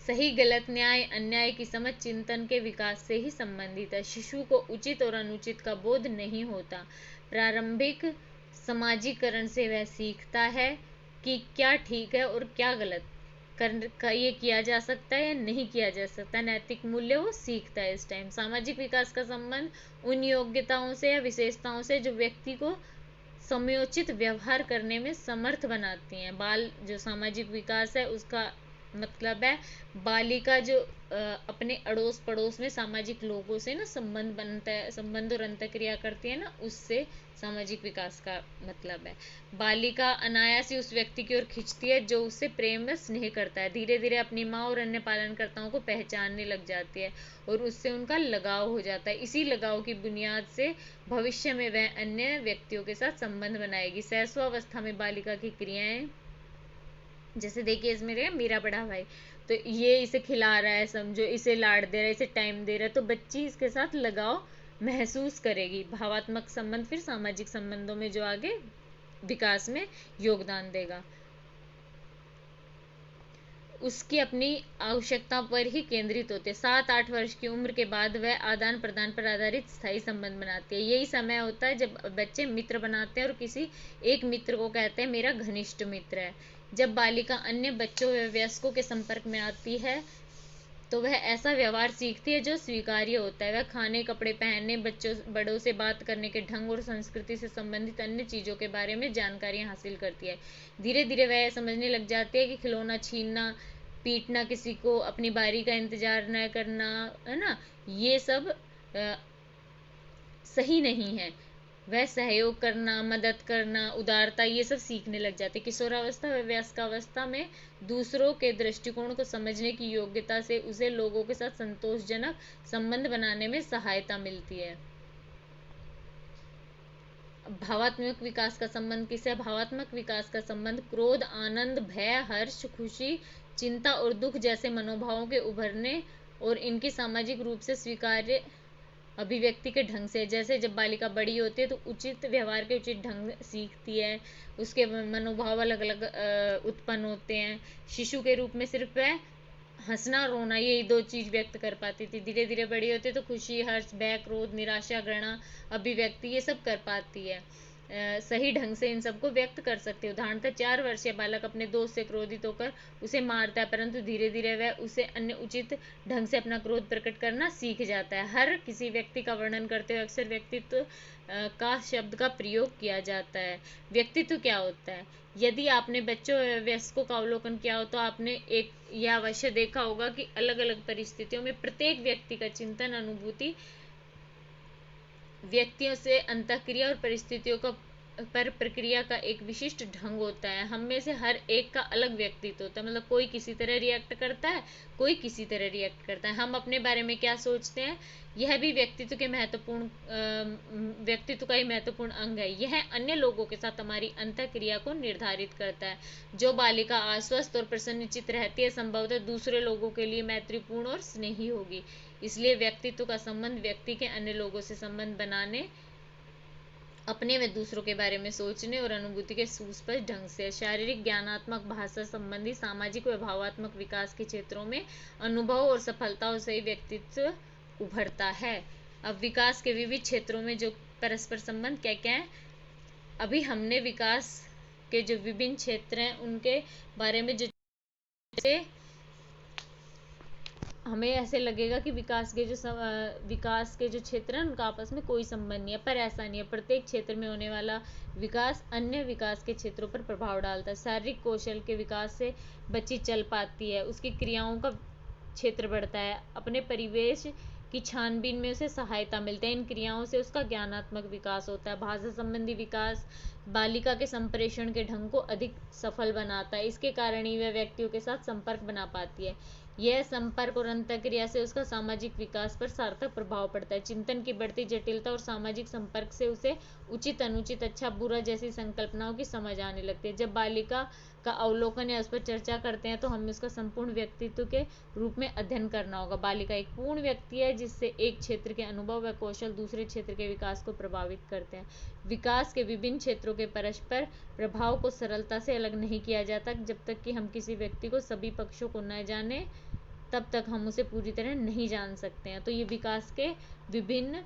सही गलत, न्याय अन्याय की समझ चिंतन के विकास से ही संबंधित है। शिशु को उचित और अनुचित का बोध नहीं होता। प्रारंभिक समाजीकरण से वह सीखता है कि क्या ठीक है और क्या गलत, ये किया जा सकता है या नहीं किया जा सकता। नैतिक मूल्य वो सीखता है इस टाइम। सामाजिक विकास का संबंध उन योग्यताओं से या विशेषताओं से जो व्यक्ति को समयोचित व्यवहार करने में समर्थ बनाती हैं। बाल जो सामाजिक विकास है उसका मतलब है बालिका जो अपने अड़ोस पड़ोस में सामाजिक लोगों से ना संबंध बनता है, संबंध और अंतक्रिया करती है ना, उससे सामाजिक विकास का मतलब है। बालिका अनायास ही उस व्यक्ति की ओर खिंचती है जो उससे प्रेम व स्नेह करता है। धीरे धीरे अपनी माँ और अन्य पालनकर्ताओं को पहचानने लग जाती है और उससे उनका लगाव हो जाता है। इसी लगाव की बुनियाद से भविष्य में वह अन्य व्यक्तियों के साथ संबंध बनाएगी। शैशवावस्था में बालिका की क्रियाएं, जैसे देखिए इसमें मेरा बड़ा भाई, तो ये इसे खिला रहा है, समझो इसे लाड दे रहा है, इसे टाइम दे रहा है, तो बच्ची इसके साथ लगाव महसूस करेगी। भावात्मक संबंध फिर सामाजिक संबंधों में जो आगे विकास में योगदान देगा। उसकी अपनी आवश्यकता पर ही केंद्रित होते हैं। 7-8 वर्ष की उम्र के बाद वह आदान प्रदान पर आधारित स्थायी संबंध बनाती है। यही समय होता है जब बच्चे मित्र बनाते हैं और किसी एक मित्र को कहते हैं मेरा घनिष्ठ मित्र है। जब बालिका अन्य बच्चों व वयस्कों के संपर्क में आती है तो वह ऐसा व्यवहार सीखती है जो स्वीकार्य होता है। वह खाने, कपड़े पहनने, बड़ों से बात करने के ढंग और संस्कृति से संबंधित अन्य चीजों के बारे में जानकारियां हासिल करती है। धीरे धीरे वह समझने लग जाती है कि खिलौना छीनना, पीटना, किसी को अपनी बारी का इंतजार न करना, है ना, ये सब सही नहीं है। वह सहयोग करना, मदद करना, उदारता, ये सब सीखने लग जाते। किशोरावस्था व वयस्कावस्था में दूसरों के दृष्टिकोण को समझने की योग्यता से उसे लोगों के साथ संतोषजनक संबंध बनाने में सहायता मिलती है। भावात्मक विकास का संबंध किससे? भावात्मक विकास का संबंध क्रोध, आनंद, भय, हर्ष, खुशी, चिंता और दुख जैसे मनोभावों के उभरने और इनकी सामाजिक रूप से स्वीकार्य अभिव्यक्ति के ढंग से। जैसे जब बालिका बड़ी होती है तो उचित व्यवहार के उचित ढंग सीखती है, उसके मनोभाव अलग अलग उत्पन्न होते हैं। शिशु के रूप में सिर्फ वह हंसना रोना यही दो चीज व्यक्त कर पाती थी। धीरे धीरे बड़ी होती है तो खुशी, हर्ष, भय, क्रोध, निराशा, घृणा, अभिव्यक्ति ये सब कर पाती है। सही ढंग से इन सबको व्यक्त कर सकते हो। उदाहरणतः 4 वर्षीय बालक अपने दोस्त से क्रोधित होकर उसे मारता है, परंतु धीरे धीरे वह उसे अन्य उचित ढंग से अपना क्रोध प्रकट करना सीख जाता है। हर किसी व्यक्ति का वर्णन करते हुए अक्सर व्यक्तित्व का शब्द का प्रयोग किया जाता है। व्यक्तित्व क्या होता है? यदि आपने बच्चों वयस्कों का अवलोकन किया हो तो आपने एक यह अवश्य देखा होगा कि अलग अलग परिस्थितियों में प्रत्येक व्यक्ति का चिंतन, अनुभूति, व्यक्तियों से अंतःक्रिया और परिस्थितियों का पर प्रक्रिया का एक विशिष्ट ढंग होता है। हम में से हर एक का अलग व्यक्तित्व होता है। मतलब कोई किसी तरह रिएक्ट करता है, कोई किसी तरह रिएक्ट करता है। हम अपने बारे में क्या सोचते हैं, यह भी व्यक्तित्व का ही महत्वपूर्ण अंग है। यह अन्य लोगों के साथ हमारी अंतःक्रिया को निर्धारित करता है। जो बालिका आश्वस्त और प्रसन्नचित्त रहती है, संभवतः दूसरे लोगों के लिए मैत्रीपूर्ण और स्नेही होगी। इसलिए व्यक्तित्व का संबंध व्यक्ति के अन्य लोगों से संबंध बनाने, अपने व दूसरों के बारे में सोचने और अनुभूति के सुस्पष्ट ढंग से। शारीरिक, ज्ञानात्मक, भाषा संबंधी, सामाजिक व भावात्मक विकास के क्षेत्रों में अनुभव और सफलताओं से ही व्यक्तित्व उभरता है। अब विकास के विविध क्षेत्रों में जो परस्पर संबंध क्या क्या है, अभी हमने विकास के जो विभिन्न क्षेत्र हैं उनके बारे में जो हमें ऐसे लगेगा कि विकास के जो क्षेत्र हैं उनका आपस में कोई संबंध नहीं है, पर ऐसा नहीं है। प्रत्येक क्षेत्र में होने वाला विकास अन्य विकास के क्षेत्रों पर प्रभाव डालता है। शारीरिक कौशल के विकास से बच्ची चल पाती है, उसकी क्रियाओं का क्षेत्र बढ़ता है, अपने परिवेश की छानबीन में उसे सहायता मिलती है। इन क्रियाओं से उसका ज्ञानात्मक विकास होता है। भाषा संबंधी विकास बालिका के संप्रेषण के ढंग को अधिक सफल बनाता है। इसके कारण ही वह व्यक्तियों के साथ संपर्क बना पाती है। यह संपर्क और अंतःक्रिया से उसका सामाजिक विकास पर सार्थक प्रभाव पड़ता है। चिंतन की बढ़ती जटिलता और सामाजिक संपर्क से उसे उचित, अनुचित, अच्छा, बुरा जैसी संकल्पनाओं की समझ आने लगती है। जब बालिका का अवलोकन या उस पर चर्चा करते हैं तो हमें उसका संपूर्ण व्यक्तित्व के रूप में अध्ययन करना होगा। बालिका एक पूर्ण व्यक्ति है जिससे एक क्षेत्र के अनुभव व कौशल दूसरे क्षेत्र के विकास को प्रभावित करते हैं। विकास के विभिन्न क्षेत्रों के परस्पर प्रभाव को सरलता से अलग नहीं किया जाता। जब तक कि हम किसी व्यक्ति को सभी पक्षों को न जाने तब तक हम उसे पूरी तरह नहीं जान सकते हैं। तो ये विकास के विभिन्न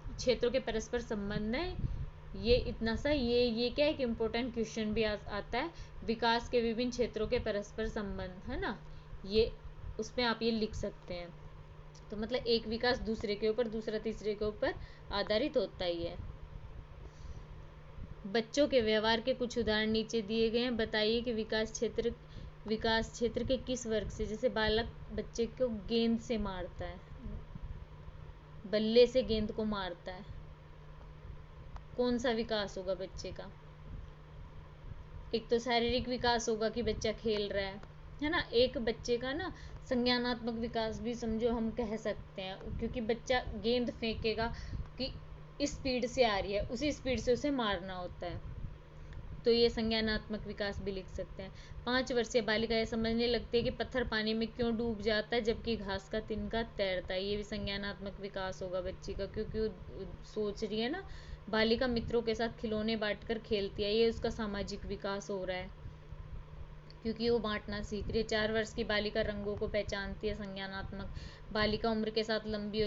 क्षेत्रों के परस्पर संबंध है। ये इतना सा ये क्या एक इम्पोर्टेंट क्वेश्चन भी आता है, विकास के विभिन्न क्षेत्रों के परस्पर संबंध, है ना, ये उसमें आप ये लिख सकते हैं। तो मतलब एक विकास दूसरे के ऊपर, दूसरा तीसरे के ऊपर आधारित होता ही है। बच्चों के व्यवहार के कुछ उदाहरण नीचे दिए गए हैं। बताइए कि विकास क्षेत्र के किस वर्ग से, जैसे बालक बच्चे को गेंद से मारता है, बल्ले से गेंद को मारता है, कौन सा विकास होगा बच्चे का? एक तो शारीरिक विकास होगा कि बच्चा खेल रहा है ना। एक बच्चे का ना संज्ञानात्मक विकास भी समझो हम कह सकते हैं, क्योंकि बच्चा गेंद फेंकेगा कि इस स्पीड से आ रही है, उसी स्पीड से उसे मारना होता है, तो ये संज्ञानात्मक विकास भी लिख सकते हैं। 5 वर्षीय बालिका यह समझने लगती है कि पत्थर पानी में क्यों डूब जाता है जबकि घास का तिनका तैरता है। ये भी संज्ञानात्मक विकास होगा बच्ची का, क्योंकि वो सोच रही है ना। बालिका मित्रों के साथ खिलौने बांटकर खेलती है, ये उसका सामाजिक विकास हो रहा है क्योंकि वो बांटना सीख रही है। 4 वर्ष की बालिका रंगों को पहचानती है, संज्ञानात्मक। बालिका उम्र के साथ लंबी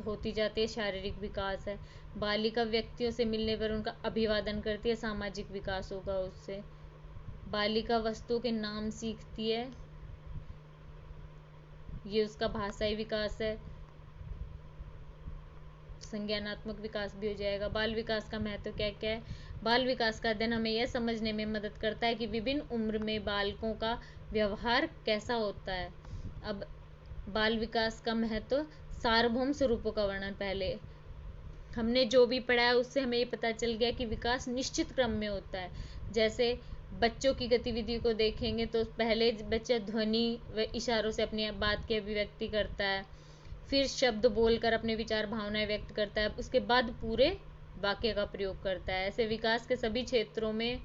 होती जाती है, शारीरिक विकास है। बालिका व्यक्तियों से मिलने पर उनका अभिवादन करती है, सामाजिक विकास होगा उससे। बालिका वस्तुओं के नाम सीखती है, ये उसका भाषाई विकास है, संज्ञानात्मक विकास भी हो जाएगा। बाल विकास का महत्व क्या क्या है? बाल विकास का अध्ययन हमें यह समझने में मदद करता है कि विभिन्न उम्र में बालकों का व्यवहार कैसा होता है। अब बाल विकास का महत्व, सार्वभौम स्वरूपों का वर्णन। पहले हमने जो भी पढ़ा है उससे हमें ये पता चल गया कि विकास निश्चित क्रम में होता है। जैसे बच्चों की गतिविधि को देखेंगे तो पहले बच्चा ध्वनि व इशारों से अपनी बात की अभिव्यक्ति करता है, फिर शब्द बोलकर अपने विचार भावनाएं व्यक्त करता है, उसके बाद पूरे वाक्य का प्रयोग करता है। ऐसे विकास के सभी क्षेत्रों में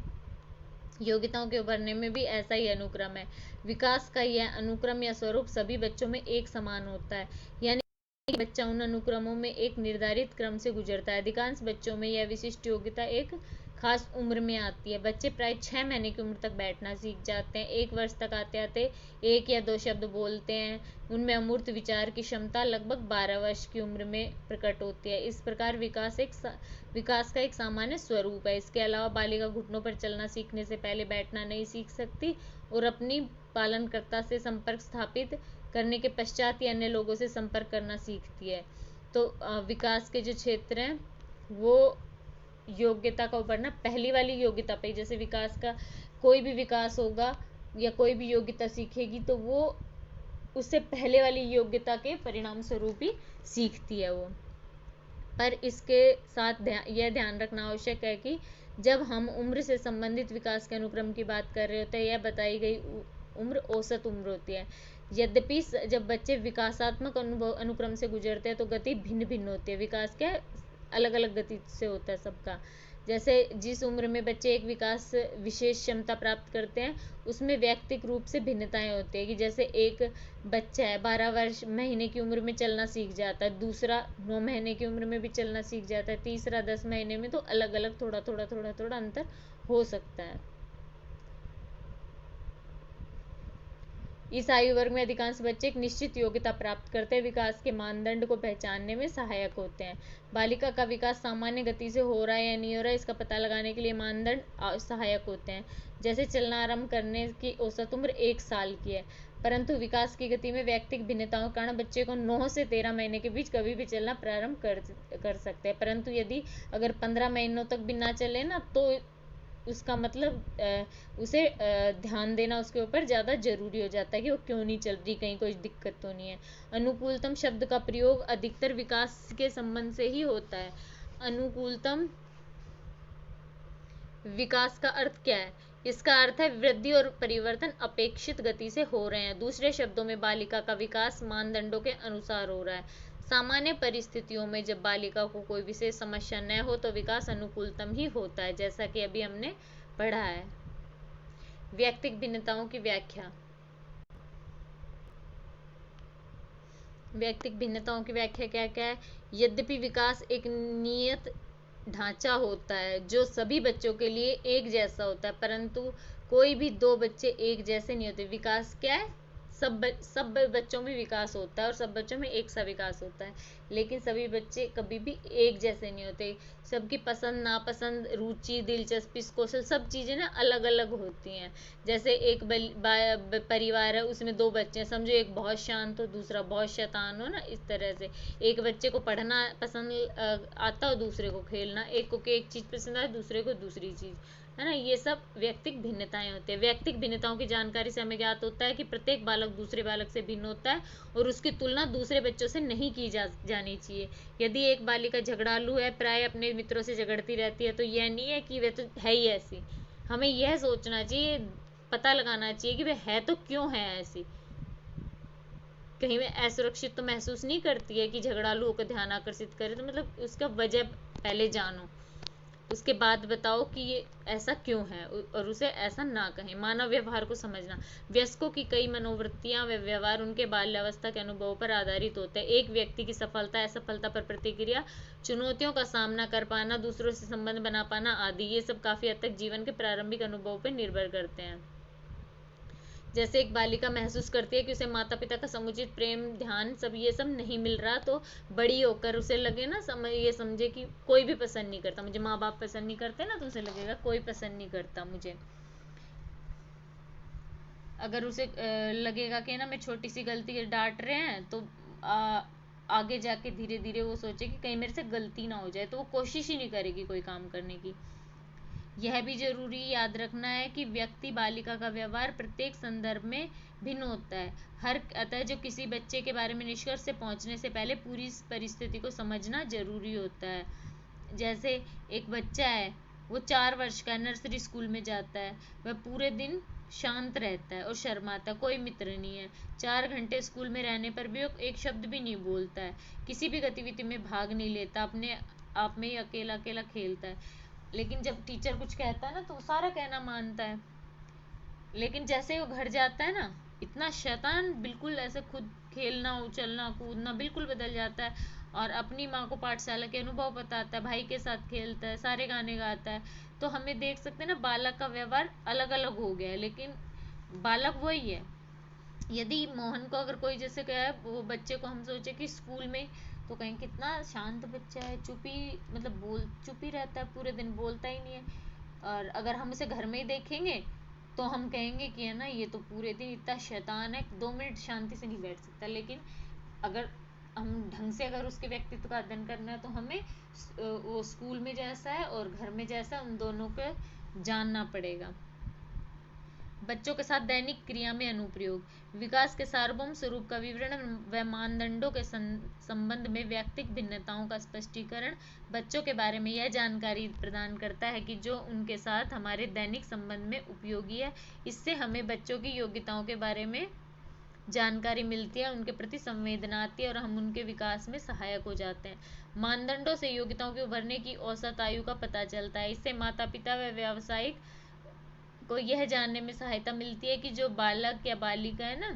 योग्यताओं के उभरने में भी ऐसा ही अनुक्रम है। विकास का यह अनुक्रम या स्वरूप सभी बच्चों में एक समान होता है, यानी बच्चा उन अनुक्रमों में एक निर्धारित क्रम से गुजरता है। अधिकांश बच्चों में यह विशिष्ट योग्यता एक खास उम्र में आती है। बच्चे प्राय 6 महीने की उम्र तक बैठना सीख जाते हैं। 1 वर्ष तक आते आते 1 या 2 शब्द बोलते हैं। उनमें अमूर्त विचार की क्षमता लगभग 12 वर्ष की उम्र में प्रकट होती है। इस प्रकार विकास का एक सामान्य स्वरूप है। इसके अलावा बालिका घुटनों पर चलना सीखने से पहले बैठना नहीं सीख सकती और अपनी पालनकर्ता से संपर्क स्थापित करने के पश्चात ही अन्य लोगों से संपर्क करना सीखती है। तो विकास के जो क्षेत्र हैं वो योग्यता का ऊपर ना, पहली वाली योग्यता पे, जैसे विकास का कोई भी विकास होगा या कोई भी योग्यता सीखेगी तो वो उससे पहले वाली योग्यता के परिणाम स्वरूप ही सीखती है वो। पर इसके साथ यह ध्यान रखना आवश्यक है कि जब हम उम्र से संबंधित विकास के अनुक्रम की बात कर रहे होते हैं, यह बताई गई उम्र औसत उम्र होती है। यद्यपि जब बच्चे विकासात्मक अनुक्रम से गुजरते हैं तो गति भिन्न भिन्न होती है। विकास क्या अलग अलग गति से होता है सबका। जैसे जिस उम्र में बच्चे एक विकास विशेष क्षमता प्राप्त करते हैं उसमें व्यक्तिक रूप से भिन्नताएं होती है कि जैसे एक बच्चा है 12 वर्ष महीने की उम्र में चलना सीख जाता है, दूसरा 9 महीने की उम्र में भी चलना सीख जाता है, तीसरा 10 महीने में। तो अलग अलग थोड़ा थोड़ा थोड़ा थोड़ा अंतर हो सकता है। इस आयु वर्ग में अधिकांश बच्चे एक निश्चित योग्यता प्राप्त करते हैं। विकास के मानदंड को पहचानने में सहायक होते हैं। बालिका का विकास सामान्य गति से हो रहा है या नहीं हो रहा है इसका पता लगाने के लिए मानदंड सहायक होते हैं। जैसे चलना आरंभ करने की औसत उम्र 1 साल की है, परंतु विकास की गति में व्यक्तिगत भिन्नताओं के कारण बच्चे को 9 से 13 महीने के बीच कभी भी चलना प्रारंभ कर सकते हैं। परंतु यदि अगर 15 महीनों तक भी ना चले ना तो उसका मतलब उसे ध्यान देना उसके ऊपर ज़्यादा जरूरी हो जाता है कि वो क्यों नहीं चल रही, कहीं कोई दिक्कत तो नहीं है। अनुकूलतम शब्द का प्रयोग अधिकतर विकास के संबंध से ही होता है। अनुकूलतम विकास का अर्थ क्या है? इसका अर्थ है वृद्धि और परिवर्तन अपेक्षित गति से हो रहे हैं। दूसरे शब्दों में बालिका का विकास मानदंडों के अनुसार हो रहा है। सामान्य परिस्थितियों में जब बालिका को कोई विशेष समस्या न हो तो विकास अनुकूलतम ही होता है, जैसा कि अभी हमने पढ़ा है। व्यक्तिगत भिन्नताओं की व्याख्या। व्यक्तिगत भिन्नताओं की व्याख्या क्या क्या है? यद्यपि विकास एक नियत ढांचा होता है जो सभी बच्चों के लिए एक जैसा होता है, परंतु कोई भी 2 बच्चे एक जैसे नहीं होते। विकास क्या है? सब बच्चों में विकास होता है और सब बच्चों में एक सा विकास होता है, लेकिन सभी बच्चे कभी भी एक जैसे नहीं होते। सबकी पसंद नापसंद, रुचि, दिलचस्पी, कौशल, सब चीज़ें ना अलग अलग होती हैं। जैसे एक परिवार है उसमें 2 बच्चे हैं, समझो एक बहुत शांत हो दूसरा बहुत शैतान हो ना, इस तरह से। एक बच्चे को पढ़ना पसंद आता हो दूसरे को खेलना, एक को एक चीज़ पसंद आए दूसरे को दूसरी चीज़, है ना। ये सब व्यक्तिगत भिन्नताएं होती है। व्यक्तिगत भिन्नताओं की जानकारी से हमें ज्ञात होता है कि प्रत्येक बालक दूसरे बालक से भिन्न होता है और उसकी तुलना दूसरे बच्चों से नहीं की जानी चाहिए। यदि एक बालिका झगड़ालू है, प्राय अपने मित्रों से झगड़ती रहती है, तो यह नहीं है कि वह तो है ही ऐसी। हमें यह सोचना चाहिए, पता लगाना चाहिए कि वह है तो क्यों है ऐसी। कहीं वह असुरक्षित तो महसूस नहीं करती है कि झगड़ालू होकर ध्यान आकर्षित करे, तो मतलब उसका वजह पहले जानो, उसके बाद बताओ कि ये ऐसा क्यों है और उसे ऐसा ना कहें। मानव व्यवहार को समझना। वयस्कों की कई मनोवृत्तियां व व्यवहार उनके बाल्यावस्था के अनुभवों पर आधारित होते हैं। एक व्यक्ति की सफलता, असफलता पर प्रतिक्रिया, चुनौतियों का सामना कर पाना, दूसरों से संबंध बना पाना आदि, ये सब काफी हद तक जीवन के प्रारंभिक अनुभवों पर निर्भर करते हैं। जैसे एक बालिका महसूस करती है कि उसे माता पिता का समुचित प्रेम, ध्यान, सब ये सब नहीं मिल रहा, तो बड़ी होकर उसे लगे ना, ये समझे कि कोई भी पसंद नहीं करता मुझे, माँ बाप पसंद नहीं करते ना, तो उसे लगेगा कोई पसंद नहीं करता मुझे। अगर उसे लगेगा कि ना मैं छोटी सी गलती डांट रहे हैं, तो आगे जाके धीरे धीरे वो सोचे कि कहीं मेरे से गलती ना हो जाए, तो वो कोशिश ही नहीं करेगी कोई काम करने की। यह भी जरूरी याद रखना है कि व्यक्ति बालिका का व्यवहार प्रत्येक संदर्भ में भिन्न होता है। अतः जो किसी बच्चे के बारे में निष्कर्ष से पहुंचने से पहले पूरी परिस्थिति को समझना जरूरी होता है। जैसे एक बच्चा है, वो 4 वर्ष का नर्सरी स्कूल में जाता है, वह पूरे दिन शांत रहता है और शर्माता, कोई मित्र नहीं है। 4 घंटे स्कूल में रहने पर भी वो एक शब्द भी नहीं बोलता है, किसी भी गतिविधि में भाग नहीं लेता, अपने आप में ही अकेला अकेला खेलता है। लेकिन जब टीचर कुछ कहता है ना तो सारा कहना मानता है, लेकिन जैसे वो घर जाता है ना इतना शैतान, बिल्कुल ऐसे खुद खेलना उछलना कूदना बिल्कुल बदल जाता है, और अपनी माँ को पाठशाला के अनुभव बताता है, भाई के साथ खेलता है, सारे गाने गाता है। तो हमें देख सकते हैं ना, बालक का व्यवहार अलग अलग हो गया है, लेकिन बालक वही है। यदि मोहन को अगर कोई जैसे क्या है, वो बच्चे को हम सोचे कि स्कूल में, तो कहें कितना शांत बच्चा है, चुप ही रहता है, पूरे दिन बोलता ही नहीं है। और अगर हम उसे घर में ही देखेंगे तो हम कहेंगे कि है ना, ये तो पूरे दिन इतना शैतान है, 2 मिनट शांति से नहीं बैठ सकता। लेकिन अगर हम ढंग से अगर उसके व्यक्तित्व का अध्ययन करना है, तो हमें वो स्कूल में जैसा है और घर में जैसा है, उन दोनों को जानना पड़ेगा। बच्चों के साथ दैनिक क्रिया में अनुप्रयोग, विकास के सार्वभौम स्वरूप का विवरण व मानदंडों के संबंध में व्यक्तिगत भिन्नताओं का स्पष्टीकरण बच्चों के बारे में यह जानकारी प्रदान करता है कि जो उनके साथ हमारे दैनिक संबंध में उपयोगी है। इससे हमें बच्चों की योग्यताओं के बारे में जानकारी मिलती है, उनके प्रति संवेदना आती है और हम उनके विकास में सहायक हो जाते हैं। मानदंडों से योग्यताओं के उभरने की औसत आयु का पता चलता है। इससे माता पिता व व्यावसायिक को यह जानने में सहायता मिलती है कि जो बालक या बालिका है ना,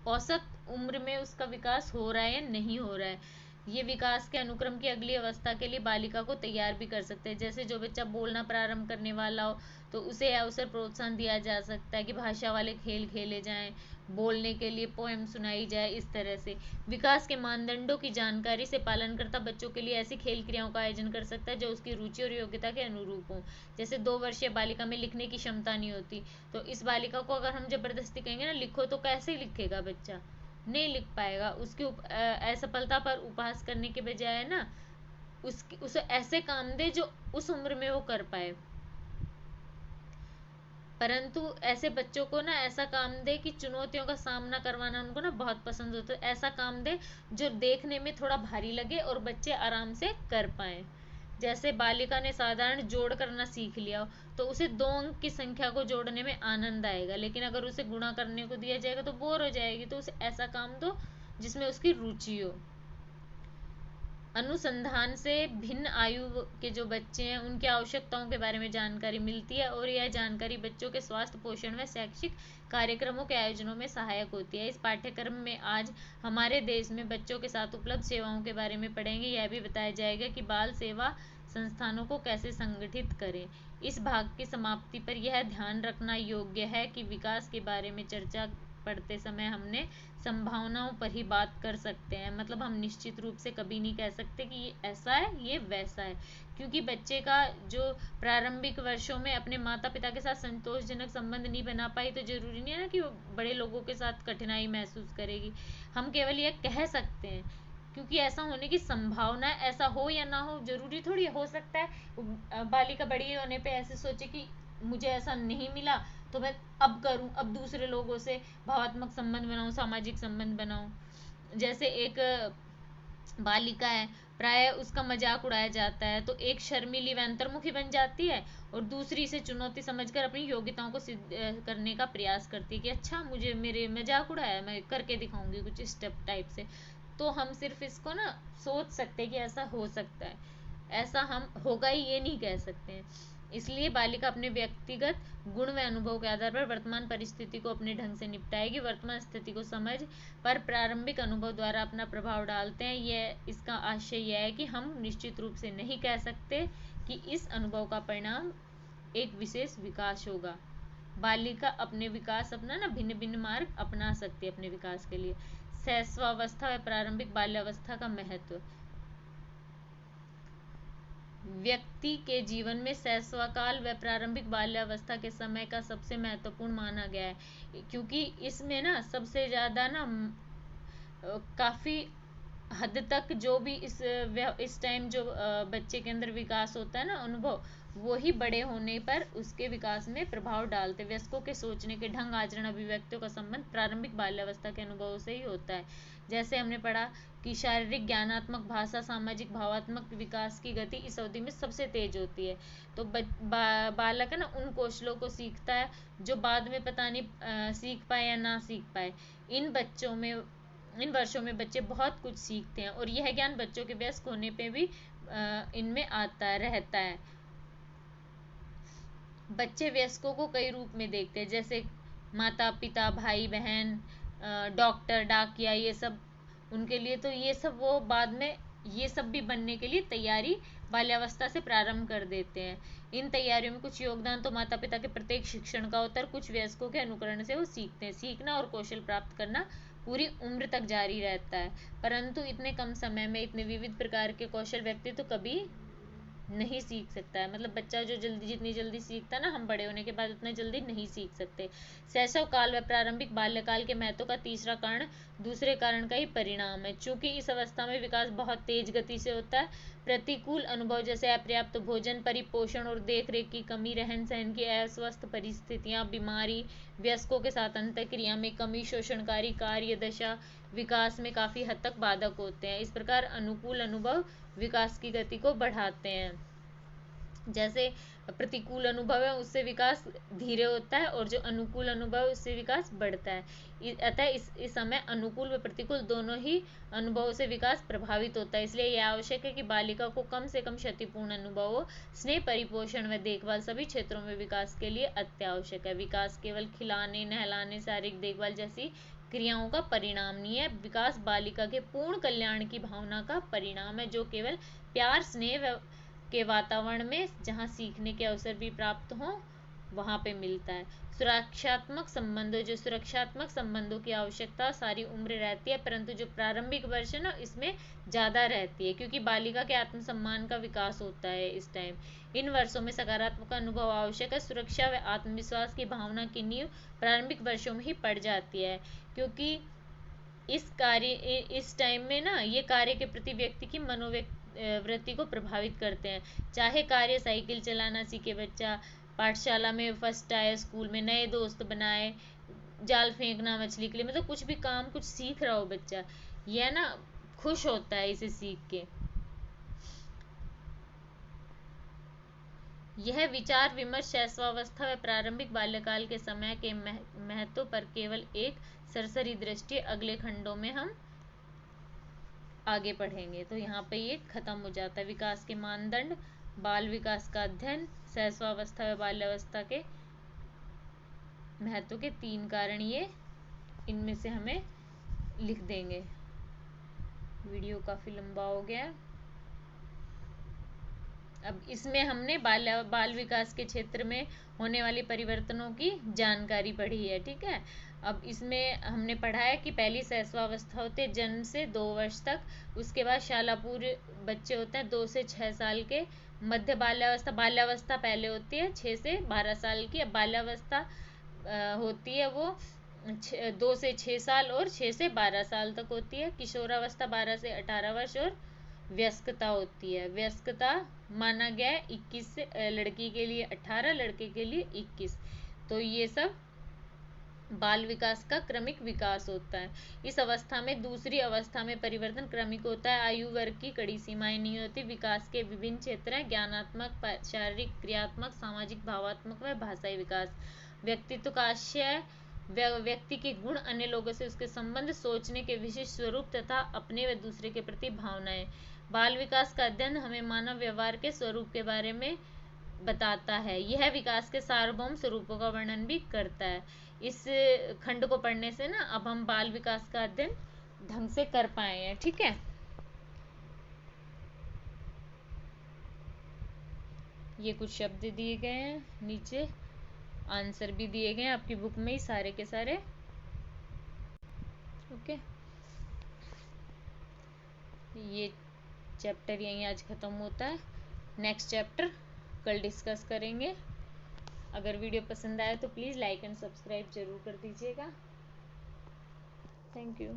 औसत उम्र में उसका विकास हो रहा है या नहीं हो रहा है। ये विकास के अनुक्रम की अगली अवस्था के लिए बालिका को तैयार भी कर सकते हैं। जैसे जो बच्चा बोलना प्रारंभ करने वाला हो, तो उसे अवसर प्रोत्साहन दिया जा सकता है कि भाषा वाले खेल खेले जाएं, बोलने के लिए पोएम सुनाई जाए। इस तरह से विकास के मानदंडों की जानकारी से पालनकर्ता बच्चों के लिए ऐसी खेल क्रियाओं का आयोजन कर सकता है जो उसकी रुचि और योग्यता के अनुरूप हो। जैसे 2 वर्षीय बालिका में लिखने की क्षमता नहीं होती, तो इस बालिका को अगर हम जबरदस्ती कहेंगे ना लिखो, तो कैसे लिखेगा बच्चा, नहीं लिख पाएगा। उसकी असफलता पर उपहास करने के बजाय ना, उसे ऐसे काम दे जो उस उम्र में वो कर पाए। परंतु ऐसे बच्चों को ना ऐसा काम दे कि चुनौतियों का सामना करवाना उनको ना बहुत पसंद हो, तो ऐसा काम दे जो देखने में थोड़ा भारी लगे और बच्चे आराम से कर पाए। जैसे बालिका ने साधारण जोड़ करना सीख लिया हो, तो उसे 2 अंक की संख्या को जोड़ने में आनंद आएगा। लेकिन अगर उसे गुणा करने को दिया जाएगा तो बोर हो जाएगी। तो उसे ऐसा काम दो जिसमें उसकी रुचि हो। अनुसंधान से भिन्न आयु के जो बच्चे हैं उनकी आवश्यकताओं के बारे में जानकारी मिलती है, और यह जानकारी बच्चों के स्वास्थ्य पोषण व शैक्षिक कार्यक्रमों के आयोजनों में सहायक होती है। इस पाठ्यक्रम में आज हमारे देश में बच्चों के साथ उपलब्ध सेवाओं के बारे में पढ़ेंगे। यह भी बताया जाएगा कि बाल सेवा संस्थानों को कैसे संगठित करें। इस भाग की समाप्ति पर यह ध्यान रखना योग्य है कि विकास के बारे में चर्चा पढ़ते समय हमने संभावनाओं पर ही बात कर सकते हैं। मतलब हम निश्चित रूप से कभी नहीं कह सकते कि ये ऐसा है ये वैसा है, क्योंकि बच्चे का जो प्रारंभिक वर्षों में अपने माता पिता के साथ संतोषजनक संबंध नहीं बना पाई, तो जरूरी नहीं है ना कि वो बड़े लोगों के साथ कठिनाई महसूस करेगी। हम केवल ये कह सकते हैं, क्योंकि ऐसा होने की संभावना है। ऐसा हो या ना हो जरूरी थोड़ी हो सकता है बालिका बड़ी होने पे ऐसे सोचे कि मुझे ऐसा नहीं मिला तो मैं अब करूं, अब दूसरे लोगों से भावात्मक संबंध बनाऊं, सामाजिक संबंध बनाऊं। जैसे एक बालिका है, प्राय उसका मजाक उड़ाया जाता है, तो एक शर्मीली व अंतर्मुखी बन जाती है और दूसरी इसे चुनौती समझकर अपनी योग्यताओं को सिद्ध करने का प्रयास करती है कि अच्छा मुझे मेरे मजाक उड़ाया, मैं करके दिखाऊंगी कुछ स्टेप टाइप से। तो हम सिर्फ इसको ना सोच सकते हैं कि ऐसा हो सकता है, ऐसा हम होगा ही ये नहीं कह सकते हैं। इसलिए बालिका अपने व्यक्तिगत गुण व अनुभव के आधार पर वर्तमान परिस्थिति को अपने ढंग से निपटाएगी। वर्तमान स्थिति को समझ पर प्रारंभिक अनुभव द्वारा अपना प्रभाव डालते हैं। यह इसका आशय यह है कि हम निश्चित रूप से नहीं कह सकते कि इस अनुभव का परिणाम एक विशेष विकास होगा। बालिका अपने विकास अपना ना भिन्न भिन्न मार्ग अपना सकती है अपने विकास के लिए। शैशवावस्था व प्रारंभिक बाल्यावस्था का महत्व, व्यक्ति के जीवन में शैशवकाल व प्रारंभिक बाल्यावस्था के समय का सबसे महत्वपूर्ण माना गया है, क्योंकि इसमें ना सबसे ज़्यादा ना काफ़ी हद तक जो भी इस टाइम जो बच्चे के अंदर विकास होता है ना अनुभव, वो ही बड़े होने पर उसके विकास में प्रभाव डालते। वयस्कों के सोचने के ढंग, आचरण, अभिव्यक्तियों का संबंध प्रारंभिक बाल्यावस्था के अनुभव से ही होता है। जैसे हमने पढ़ा कि शारीरिक, ज्ञानात्मक, भाषा, सामाजिक, भावात्मक विकास की गति इस अवधि में सबसे तेज होती है। तो बालक है ना उन कौशलों को सीखता है जो बाद में पता नहीं सीख पाए या ना सीख पाए। इन वर्षों में बच्चे बहुत कुछ सीखते हैं, और यह ज्ञान बच्चों के वयस्क होने पे भी इनमें आता रहता है। बच्चे वयस्कों को कई रूप में देखते हैं, जैसे माता पिता भाई बहन, डॉक्टर डाकिया, ये सब उनके लिए तो ये सब वो बाद में ये सब भी बनने के लिए तैयारी बाल्यावस्था से प्रारंभ कर देते हैं। इन तैयारियों में कुछ योगदान तो माता पिता के प्रत्येक शिक्षण का होता है, कुछ वयस्कों के अनुकरण से वो सीखते हैं। सीखना और कौशल प्राप्त करना पूरी उम्र तक जारी रहता है, परंतु इतने कम समय में इतने विविध प्रकार के कौशल व्यक्ति तो कभी नहीं सीख सकता है। मतलब बच्चा जो जल्दी जितनी जल्दी सीखता है ना, हम बड़े होने के बाद उतना जल्दी नहीं सीख सकते। शैशव काल व प्रारंभिक बाल्यकाल के महत्व का तीसरा कारण दूसरे कारण का ही परिणाम है। चूंकि इस अवस्था में विकास बहुत तेज गति से होता है, प्रतिकूल अनुभव जैसे अपर्याप्त भोजन, परिपोषण और देखरेख की कमी, रहन सहन की अस्वस्थ परिस्थितियां, बीमारी, वयस्कों के साथ अंतःक्रिया में कमी, शोषणकारी कार्य दशा विकास में काफी हद तक बाधक होते हैं। इस प्रकार अनुकूल अनुभव विकास की गति को बढ़ाते हैं। जैसे प्रतिकूल अनुभव है उससे विकास धीरे होता है, और जो अनुकूल अनुभव है उससे विकास बढ़ता है। अतः इस समय अनुकूल व प्रतिकूल दोनों ही अनुभवों से विकास प्रभावित होता है। इसलिए यह आवश्यक है कि बालिका को कम से कम क्षतिपूर्ण अनुभव हो। स्नेह, परिपोषण व देखभाल सभी क्षेत्रों में विकास के लिए अत्यावश्यक है। विकास केवल खिलाने, नहलाने, शारीरिक देखभाल जैसी क्रियाओं का परिणाम नहीं है। विकास बालिका के पूर्ण कल्याण की भावना का परिणाम है, जो केवल प्यार, स्नेह के वातावरण में जहाँ सीखने के अवसर भी प्राप्त हों वहाँ पे मिलता है। सुरक्षात्मक संबंधों जो सुरक्षात्मक संबंधों की आवश्यकता सारी उम्र रहती है, परंतु जो प्रारंभिक वर्ष है ना इसमें ज़्यादा रहती है, क्योंकि बालिका के आत्मसम्मान का विकास होता है इस टाइम। इन वर्षों में सकारात्मक अनुभव आवश्यक है। सुरक्षा व आत्मविश्वास की भावना की नींव प्रारंभिक वर्षों में ही पड़ जाती है, क्योंकि इस टाइम में ना ये कार्य के प्रति व्यक्ति की मनोवृत्ति को प्रभावित करते हैं। चाहे कार्य साइकिल चलाना सीखे बच्चा, पाठशाला में फर्स्ट आए, स्कूल में नए दोस्त बनाए, जाल फेंकना मछली के लिए, मतलब कुछ भी काम कुछ सीख रहा हो बच्चा, यह ना खुश होता है इसे सीख के। यह विचार विमर्श शैशवावस्था व प्रारंभिक बाल्यकाल के समय के महत्व पर केवल एक सरसरी दृष्टि अगले खंडों में हम आगे पढ़ेंगे। तो यहाँ पे ये खत्म हो जाता है। विकास के मानदंड, बाल विकास का अध्ययन, शैशवावस्था व बाल्यावस्था के महत्व के 3 कारण, ये इनमें से हमें लिख देंगे। वीडियो काफी लंबा हो गया। अब इसमें हमने बाल विकास के क्षेत्र में होने वाले परिवर्तनों की जानकारी पढ़ी है, ठीक है। अब इसमें हमने पढ़ा है कि पहली शैशवावस्था होती है जन्म से 2 वर्ष तक, उसके बाद शालापूर्व बच्चे होते हैं 2 से 6 साल के, मध्य बाल्यावस्था पहले होती है 6 से 12 साल की। अब बाल्यावस्था होती है वो 2 से 6 साल और 6 से 12 साल तक होती है। किशोरावस्था 12 से 18 वर्ष और व्यस्कता होती है। व्यस्कता माना गया है 21 से लड़की के लिए 18, लड़के के लिए 21। तो ये सब बाल विकास का क्रमिक विकास होता है। इस अवस्था में दूसरी अवस्था में परिवर्तन क्रमिक होता है। आयु वर्ग की कड़ी सीमाएं नहीं होती। विकास के विभिन्न क्षेत्र हैं: ज्ञानात्मक, शारीरिक, क्रियात्मक, सामाजिक, भावात्मक व भाषाई विकास। व्यक्तित्व का आशय व्यक्ति के गुण, अन्य लोगों से उसके संबंध, सोचने के विशिष्ट स्वरूप तथा अपने व दूसरे के प्रति भावनाएं। बाल विकास का अध्ययन हमें मानव व्यवहार के स्वरूप के बारे में बताता है। यह विकास के सार्वभौम स्वरूपों का वर्णन भी करता है। इस खंड को पढ़ने से ना अब हम बाल विकास का अध्ययन ढंग से कर पाए हैं, ठीक है। ये कुछ शब्द दिए गए हैं, नीचे आंसर भी दिए गए हैं आपकी बुक में ही सारे के सारे, ओके। ये चैप्टर यहीं आज खत्म होता है। नेक्स्ट चैप्टर कल डिस्कस करेंगे। अगर वीडियो पसंद आए तो प्लीज़ लाइक एंड सब्सक्राइब जरूर कर दीजिएगा। Thank you.